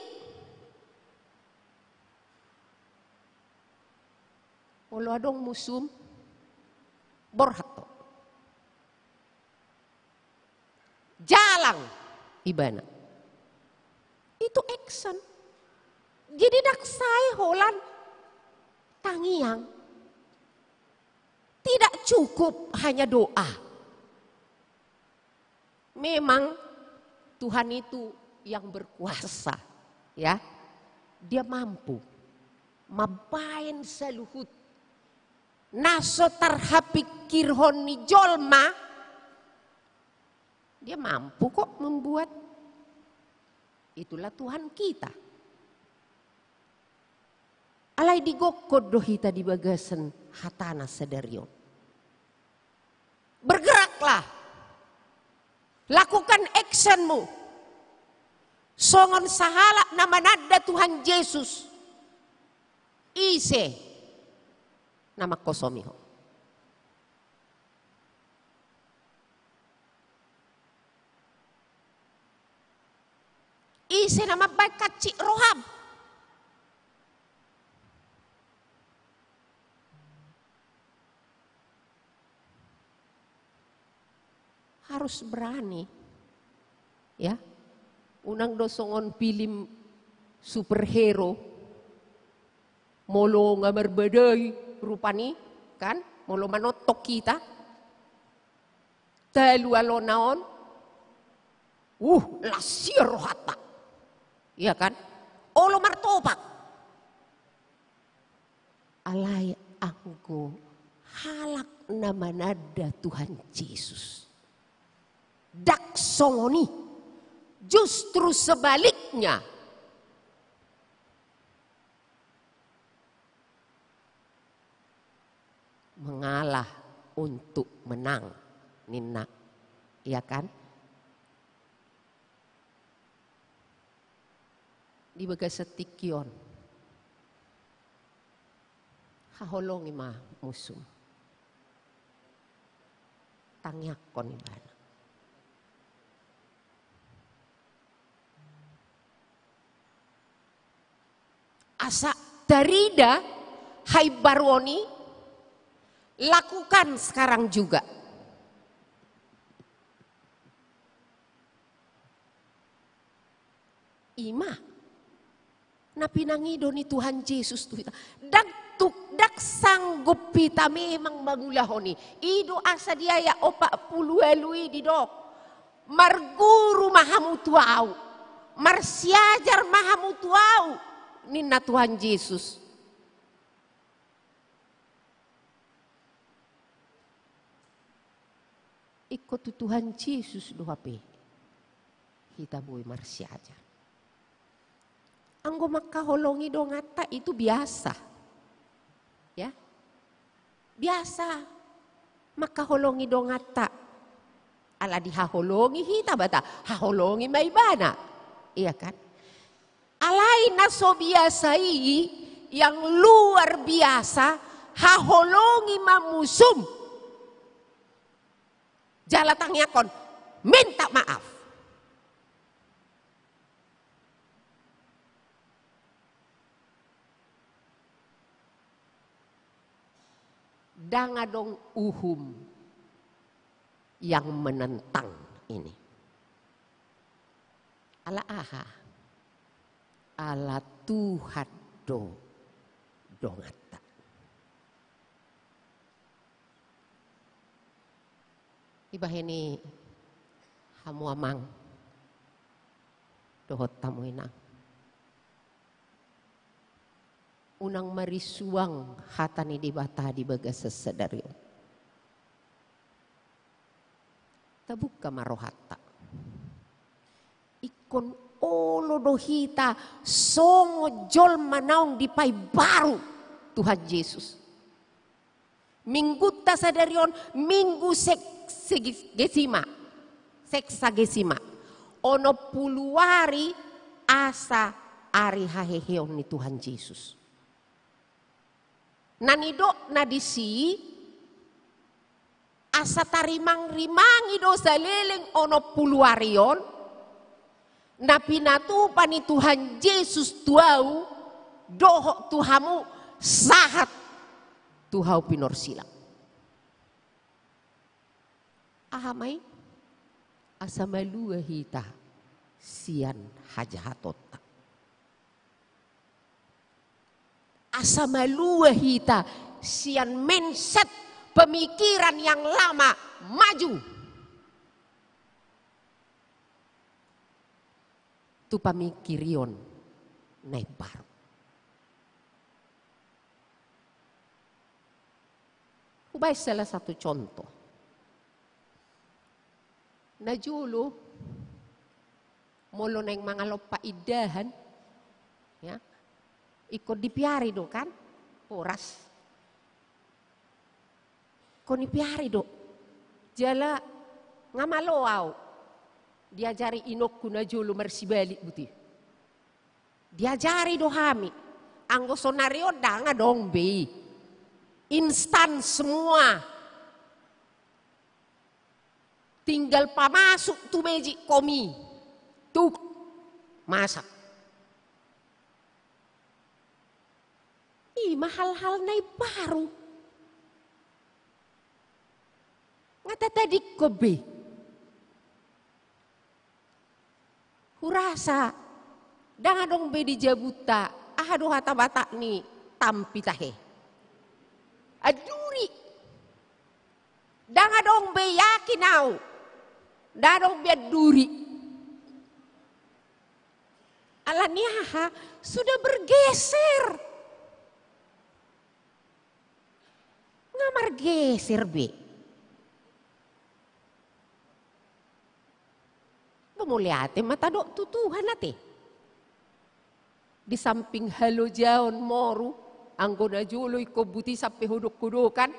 Molo adong musum borhato. Jalang ibana. Itu action. Jadi daksai holan tangiang. Tidak cukup hanya doa. Memang Tuhan itu yang berkuasa, ya. Dia mampu mabain saluhut naso tarhapikir honi jolma. Dia mampu kok membuat. Itulah Tuhan kita. Alai digokod dohita di bagasan hatana sedarion. Bergeraklah. Lakukan actionmu. Songon sahala nama nada Tuhan Yesus. Ise nama kosomiho. Ise nama baik kacik rohab. Harus berani, ya. Unang dosongon film superhero, molo nga berbedai rupani, kan? Molo manotok kita, telu alonaon, lasir rohata, ya kan? Olo martopak, alay anggo halak nama nada Tuhan Yesus. Daksongoni, justru sebaliknya. Mengalah untuk menang, Nina, ya kan? Di bagas setikion, haholongi mah musuh, tangyakon ibana. Asa darida hai baroni lakukan sekarang juga. Ima napinangido ni Tuhan Yesus tu dak sanggup pita memang mangulahoni ido asa dia ya 40 elui di dok marguru mahamu tuau marsiajar mahamu tuau nina Tuhan Yesus. Ikut Tuhan Yesus doape. Kita boleh marsiajar. Anggo makaholongi dongata itu biasa. Ya. Biasa. Makaholongi dongata. Ala dihaholongi hita bata. Haholongi maibana. Iya kan? Alai naso biasai yang luar biasa haholongi mamusum jalatang yakon minta maaf. Dangadong uhum yang menentang ini. Ala aha. Ala Tuhan dongata. Ibahini hamu amang dohot tamu inang. Unang marisuang hatani di bata di bagas sesedario. Tabuka marohata. Ikon olo dohita songo jol manaung di pai baru Tuhan Yesus. Minggu tasadarion minggu seksagesima ono puluari asa ari haheheon ni Tuhan Yesus. Nanidok na disi asa tarimang-rimangi do saleleng ono puluarion na pinatupan ni Tuhan Yesus tuau doho Tuhamu sahat Tuhau pinor silang. Ahamay asamalua hita sian hajahatota. Asamalua hita sian mindset pemikiran yang lama maju. Tu pamikirion naik baru. Ubay salah satu contoh. Najulu molo neng mga lopa idahan, ya, ikut dipiari do kan, poras. Koni piari do, jala ngamaloaw, diajari inokku najulu marsibalik buti. Diajari do hami, anggo sonario danga dong be, instan semua. Tinggal pamasuk tu meji komi, tuh masak. Ih, mahal-hal naik baru. Ngata tadi kobe. Hurasa, danga dong be di jabuta, aduh hata batak ni tampi tahe. Aduri, danga dong be yakin au. Dadong biar duri. Alaniaha sudah bergeser. Ngamar geser be. Pemuliate mata dok tutuhan nate. Di samping halo jaon moru. Anggona julo iko buti sampai huduk-hudukan.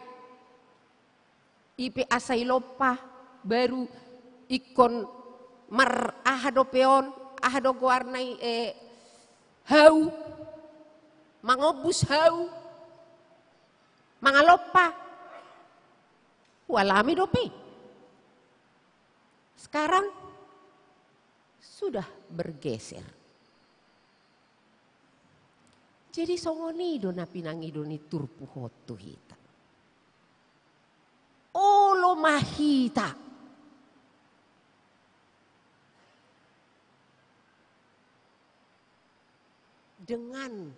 Ipe asai lopa baru ikon mar ahado peon, ahado guarnai hau, mangobus hau, mangalopa, walami dope. Sekarang sudah bergeser. Jadi songonido na pinangido ni turpu hotu hita. Olo mahita. Dengan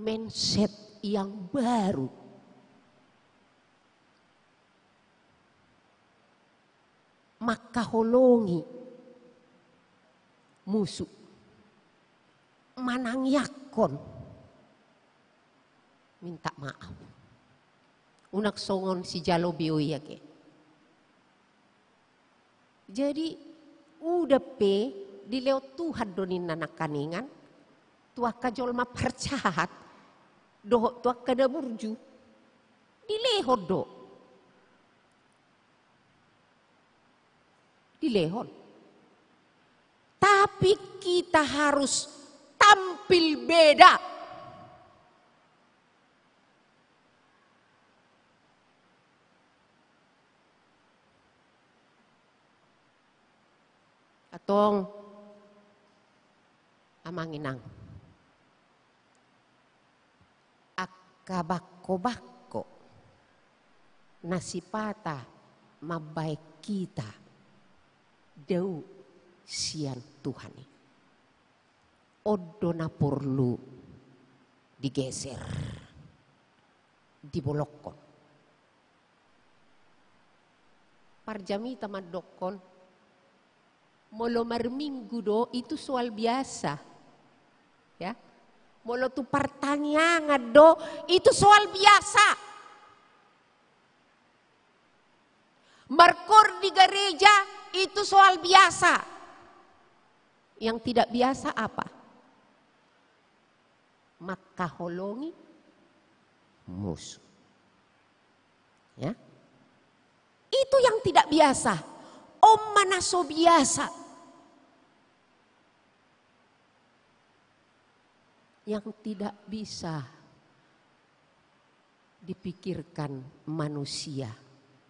mindset yang baru. Maka holongi musuh. Manang yakon. Minta maaf. Unak songon si jalo bioy yake. Jadi udah pe dileo Tuhan donin anak kaningan. Tuak kajol ma percahat, doh tuak kada burju, dilehon do, dilehon. Tapi kita harus tampil beda. Atong amanginang. Kabako-bako nasipata mabaik kita dau sian Tuhan. Odo na perlu digeser, dibolokon. Parjamita madokon, molo marminggu do itu soal biasa, ya. Molo tu pertanyaan do itu soal biasa. Markor di gereja itu soal biasa. Yang tidak biasa apa? Maka holongi musuh. Ya. Itu yang tidak biasa. Om manaso biasa. Yang tidak bisa dipikirkan manusia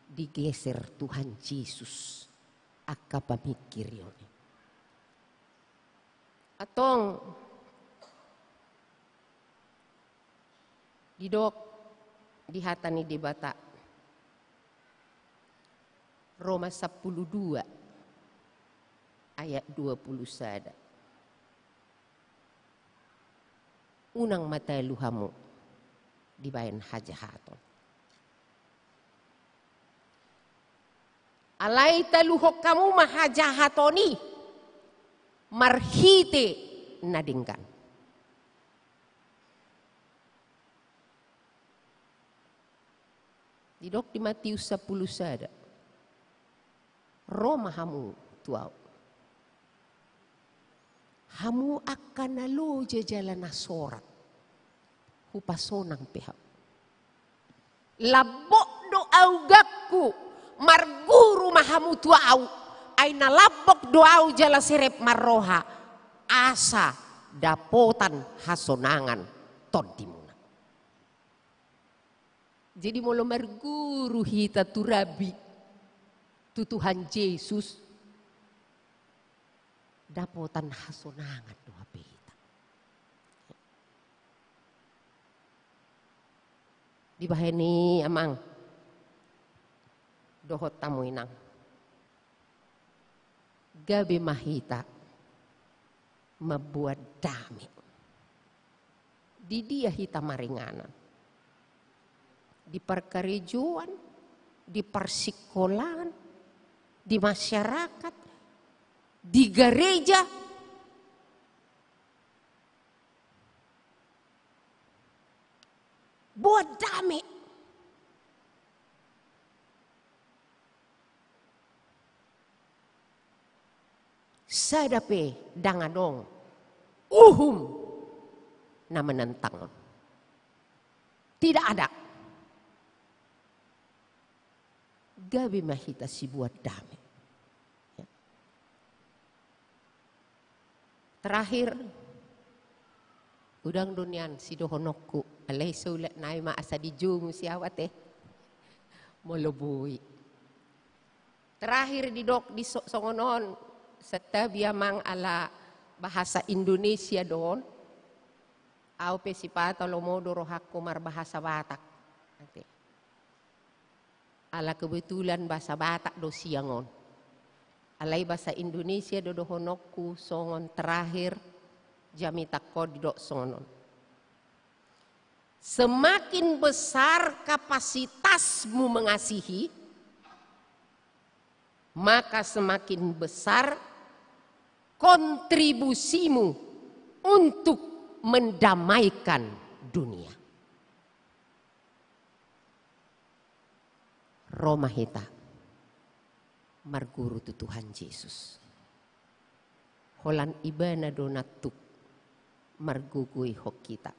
digeser Tuhan Yesus aka pamikir yoni. Atong didok di hatani di bata Roma 12 ayat 20 sada. Unang mata luhamu dibayan hajahaton. Alay taluhok kamu mahajahatoni marhite nadingkan. Didok di Matius 10 sada. Roma hamu tuaw. Hamu akan naloja jalan nasorat. Hupasonang pihak. Labok doaw gakku. Marguru mahamu tuaw. Ay nalabok doaw jala sirep marroha. Asa dapotan hasonangan todimuna. Jadi molo marguru hita turabi. Tu Tuhan Yesus dapotan hasonangan doa kita. Di bahani amang dohot tamu inang. Gabi mahita membuat damai. Di dia hita maringanan. Di perkerejuan, di persikolahan, di masyarakat, di gereja, buat damai. Sadape dangadong uhum na menentang. Tidak ada. Gabi mahita si buat damai. Ya. Terakhir, udang dunian si dohonokku alay sulat na maasa di jungu siawate molobui. Terakhir di dok di songonon setabi amang ala bahasa Indonesia don. Au pesipata lomodo rohakku mar bahasa Batak. Nanti. Ala kebetulan bahasa Batak do siangon. Alai bahasa Indonesia do dohonokku songon terakhir jamitakko di dok songon. Semakin besar kapasitasmu mengasihi, maka semakin besar kontribusimu untuk mendamaikan dunia. Roma hita marguru tu Tuhan Yesus. Holan ibana donatuk margugui hok kita.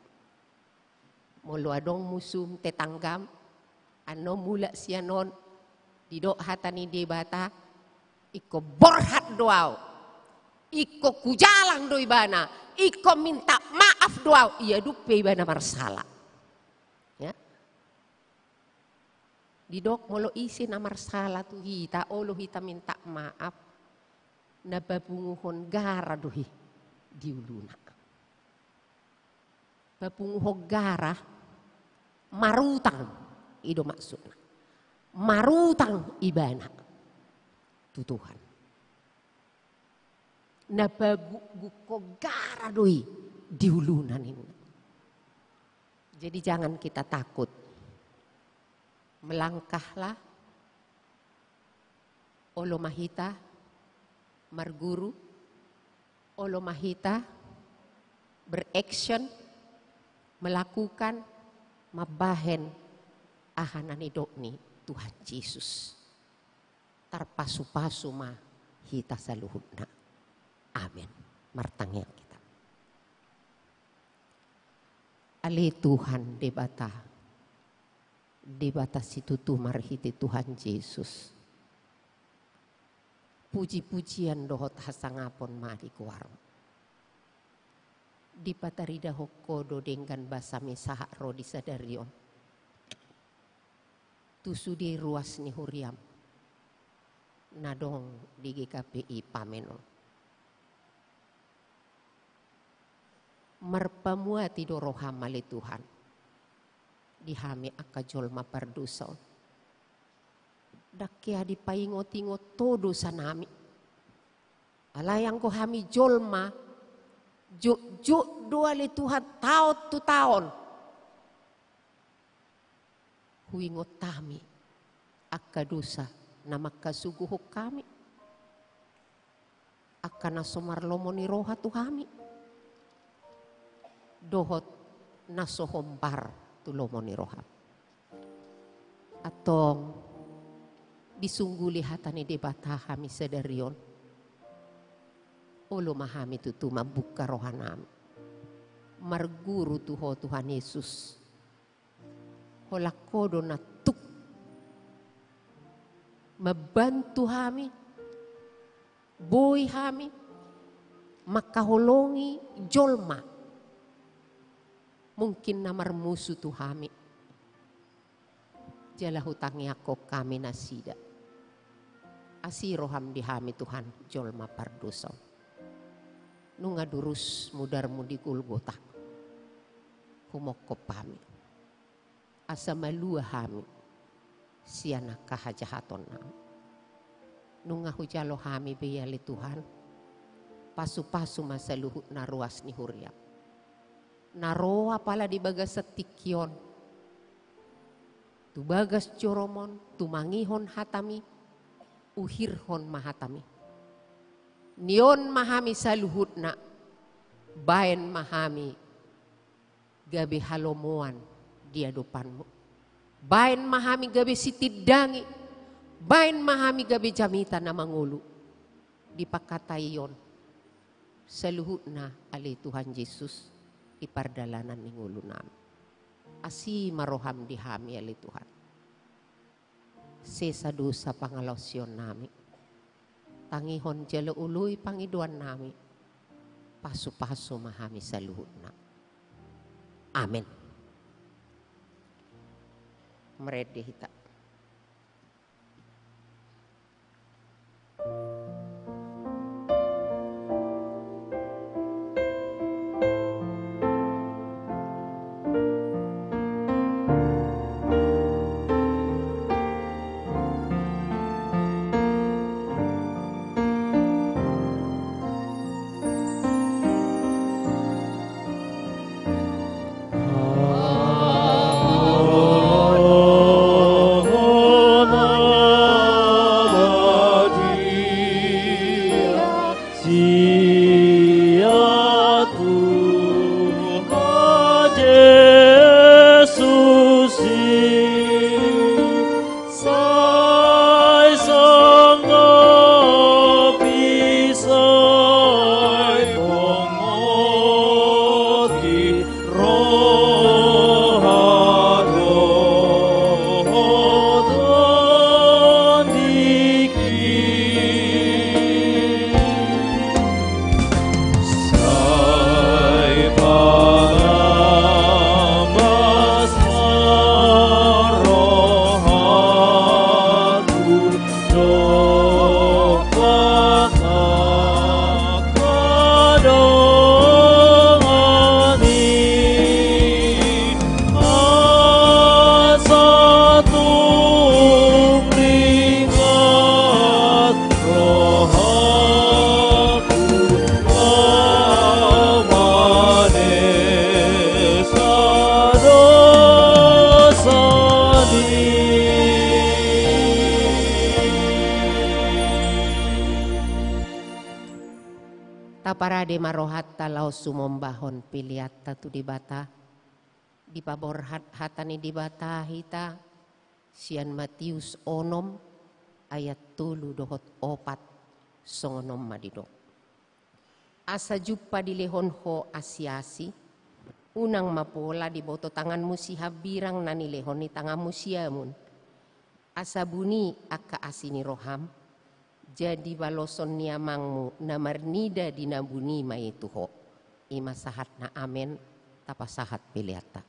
Molo adong musum tetanggam ano mula sianon didok hatani debata iko borhat doaw. Iko kujalang do ibana, iko minta maaf doaw. Iya dupe ibana marsala. Ya. Didok molo isi na marsala tu hita, olo hita minta maaf. Nababunguhon gara dohi diuluna. Babunguhon gara marutang ido maksudna. Marutang ibana tu Tuhan. Nababuko gara doi diulunan ini. Jadi jangan kita takut. Melangkahlah olo mahita marguru, olo mahita beraction, melakukan mabahen ahanan idokni Tuhan Yesus. Tarpasu-pasu mah hita saluhutna. Amin. Martangnya kita. Ali Tuhan debata situ tu marhiti Tuhan Yesus. Puji-pujian dohot hasangapon mari kuwarong. Di patarida hokkodo dengan basami sahak rodi sadarion. Tusudi ruas ni huriam. Nadong di GKPI pameno. Marpamua tidoroham mali Tuhan. dihami akka jolma pardusa. Dakkia di paingot-ingot to dosa nami. Alayang ko hami jolma, doa li Tuhan taon tu taon. Huingot tami, akka dosa na makasuguhok kami. Akka nasomarlomo ni roha tu hami. Dohot nasohombar tu lomo ni roha. Atong disungguli hatani debata kami sedarion. Olo mahami tu mabuka rohanami. Marguru tuho Tuhan Yesus. Holakodo na tuk. Mabantu kami. Boy kami. Makaholongi jolma. Mungkin na marmusu tu kami. Jala hutangi ako kami nasida. Asiroham dihami Tuhan jolma pardosa. Nunga durus mudarmu di Golgota. Humokop kami. Asa malua kami. Siana kahajahaton nami. Nunga hujalo kami biyali Tuhan. Pasu-pasu masa luhut na ruas ni huriap. Naroa pala di bagas setikyon. Tu bagas coromon, tu mangihon hatami, uhirhon mahatami. Nion mahami saluhut na, bayan mahami gabi halomuan dia depanmu. Bayan mahami gabi sitidangi, bayan mahami gabi jamita na mangulu. Dipakatayon, saluhut na ali Tuhan Yesus. Ipardalanan ni ngulu namin. Asi maroham dihami ali Tuhan. Sesa dosa pangalosyon namin. Tangihon jalo uluy pangiduan namin. Pasu-pasu mahami sa luhut na. Amen. Merede hita. Taparade marohat talau sumombahon piliat tatu di bata. Di pabor hatani di bata hita. Sian Matius onom ayat 3 dohot 4 songonom madido. Asa juppa di lehon ho asiasi. Unang mapola di boto tangan musiha birang nani lehon ni tangan musiamun. Asa buni akka asini roham. Jadi baloson niamangmu namarnida dinabuni maituho. Ima sahat na amen tapasahat piliata.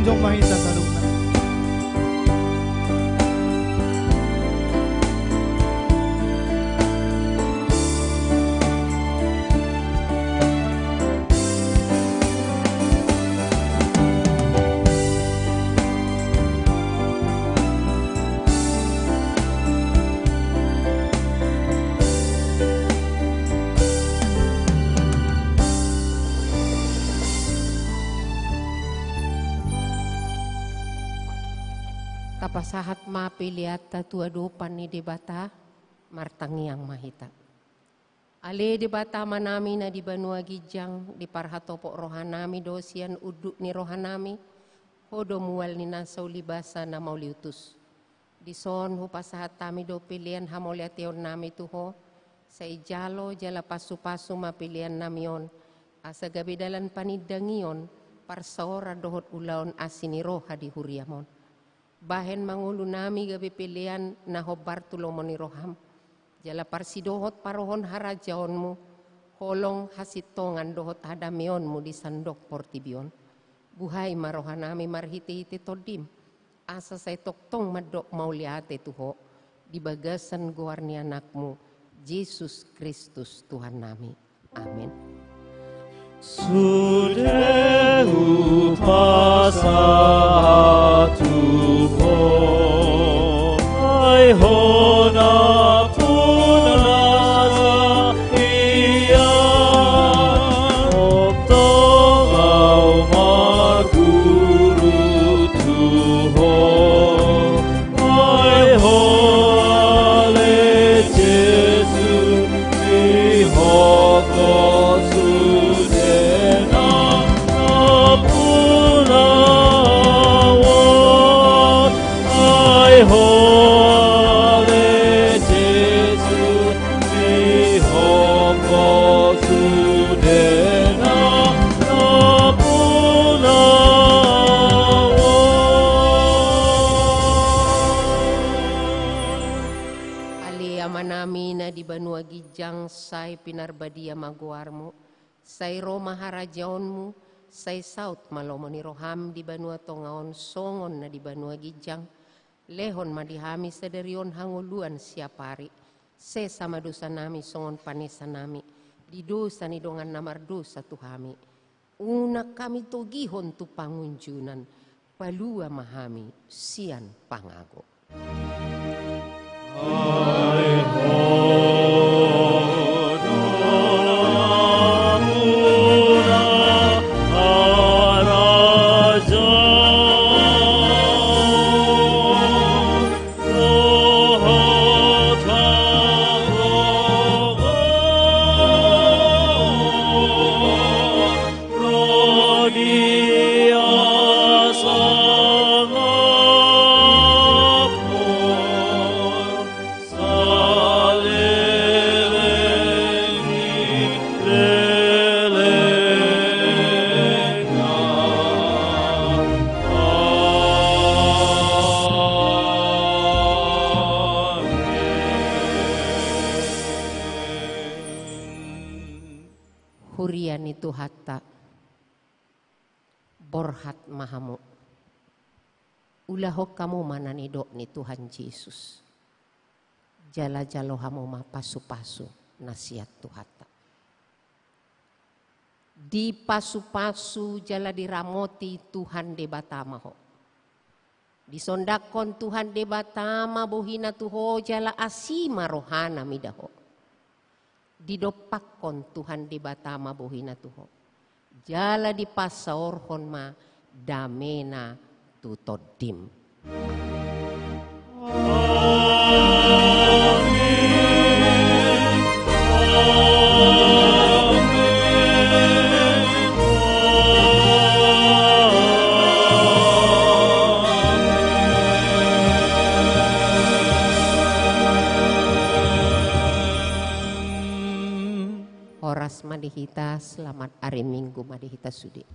Jong mahita sa luna. Kapasahat mapiliat tatua dopan ni debata martangiang mahita. Ale debata manami na di Banua Gijang di parhatopo rohanami dosian uduk ni rohanami hodo mual ni nasaw libasa na mauliutus. Di son hupasahat tami do pilihan hamoliation nami tuho sa ijalo jala pasu-pasu mapilihan namion asa gabidalan panidangion parsaora dohot ulaon asiniroha di huriamon. Bahen mangulo nami gabi pilihan na hobar tulomon ni roham. Jala parsidohot parohon harajaonmu, holong hasitongan dohot hadamionmu di sandok portibion. Buhay marohanami marhiti-hiti todim, asa say toktong madok mauliate tuho, di bagasan guar ni anakmu, Yesus Kristus Tuhan nami. Amin. Sudeu pasa tuho ai hona punasa iya optong au maguru tuho ai hole Jesu mihoko di Banua Gijang say pinarbadia maguarmu, say Roma harajaonmu, say saut malomo ni roham di Banua Tongaon songon na di Banua Gijang, lehon madihami sadarion hanguluan siapari, se sama dosa nami songon panesa nami, di dosa ni dongan namar dosa tuhami, una kami togihon tu pangunjunan, palua mahami sian pangago. Hurian itu hatta borhat mahamu ulahok kamu mananidok ni Tuhan Yesus jala-jalo hamu mapasu-pasu nasihat tuhata di pasu-pasu jala diramoti Tuhan debatama ho disondakon Tuhan debatama bohina tuho jala asima rohana midaho didopakon Tuhan di batama bohina tuho. Jala di pasaorhon ma damena tutodim. Horas madihita, selamat hari Minggu madihita sudi.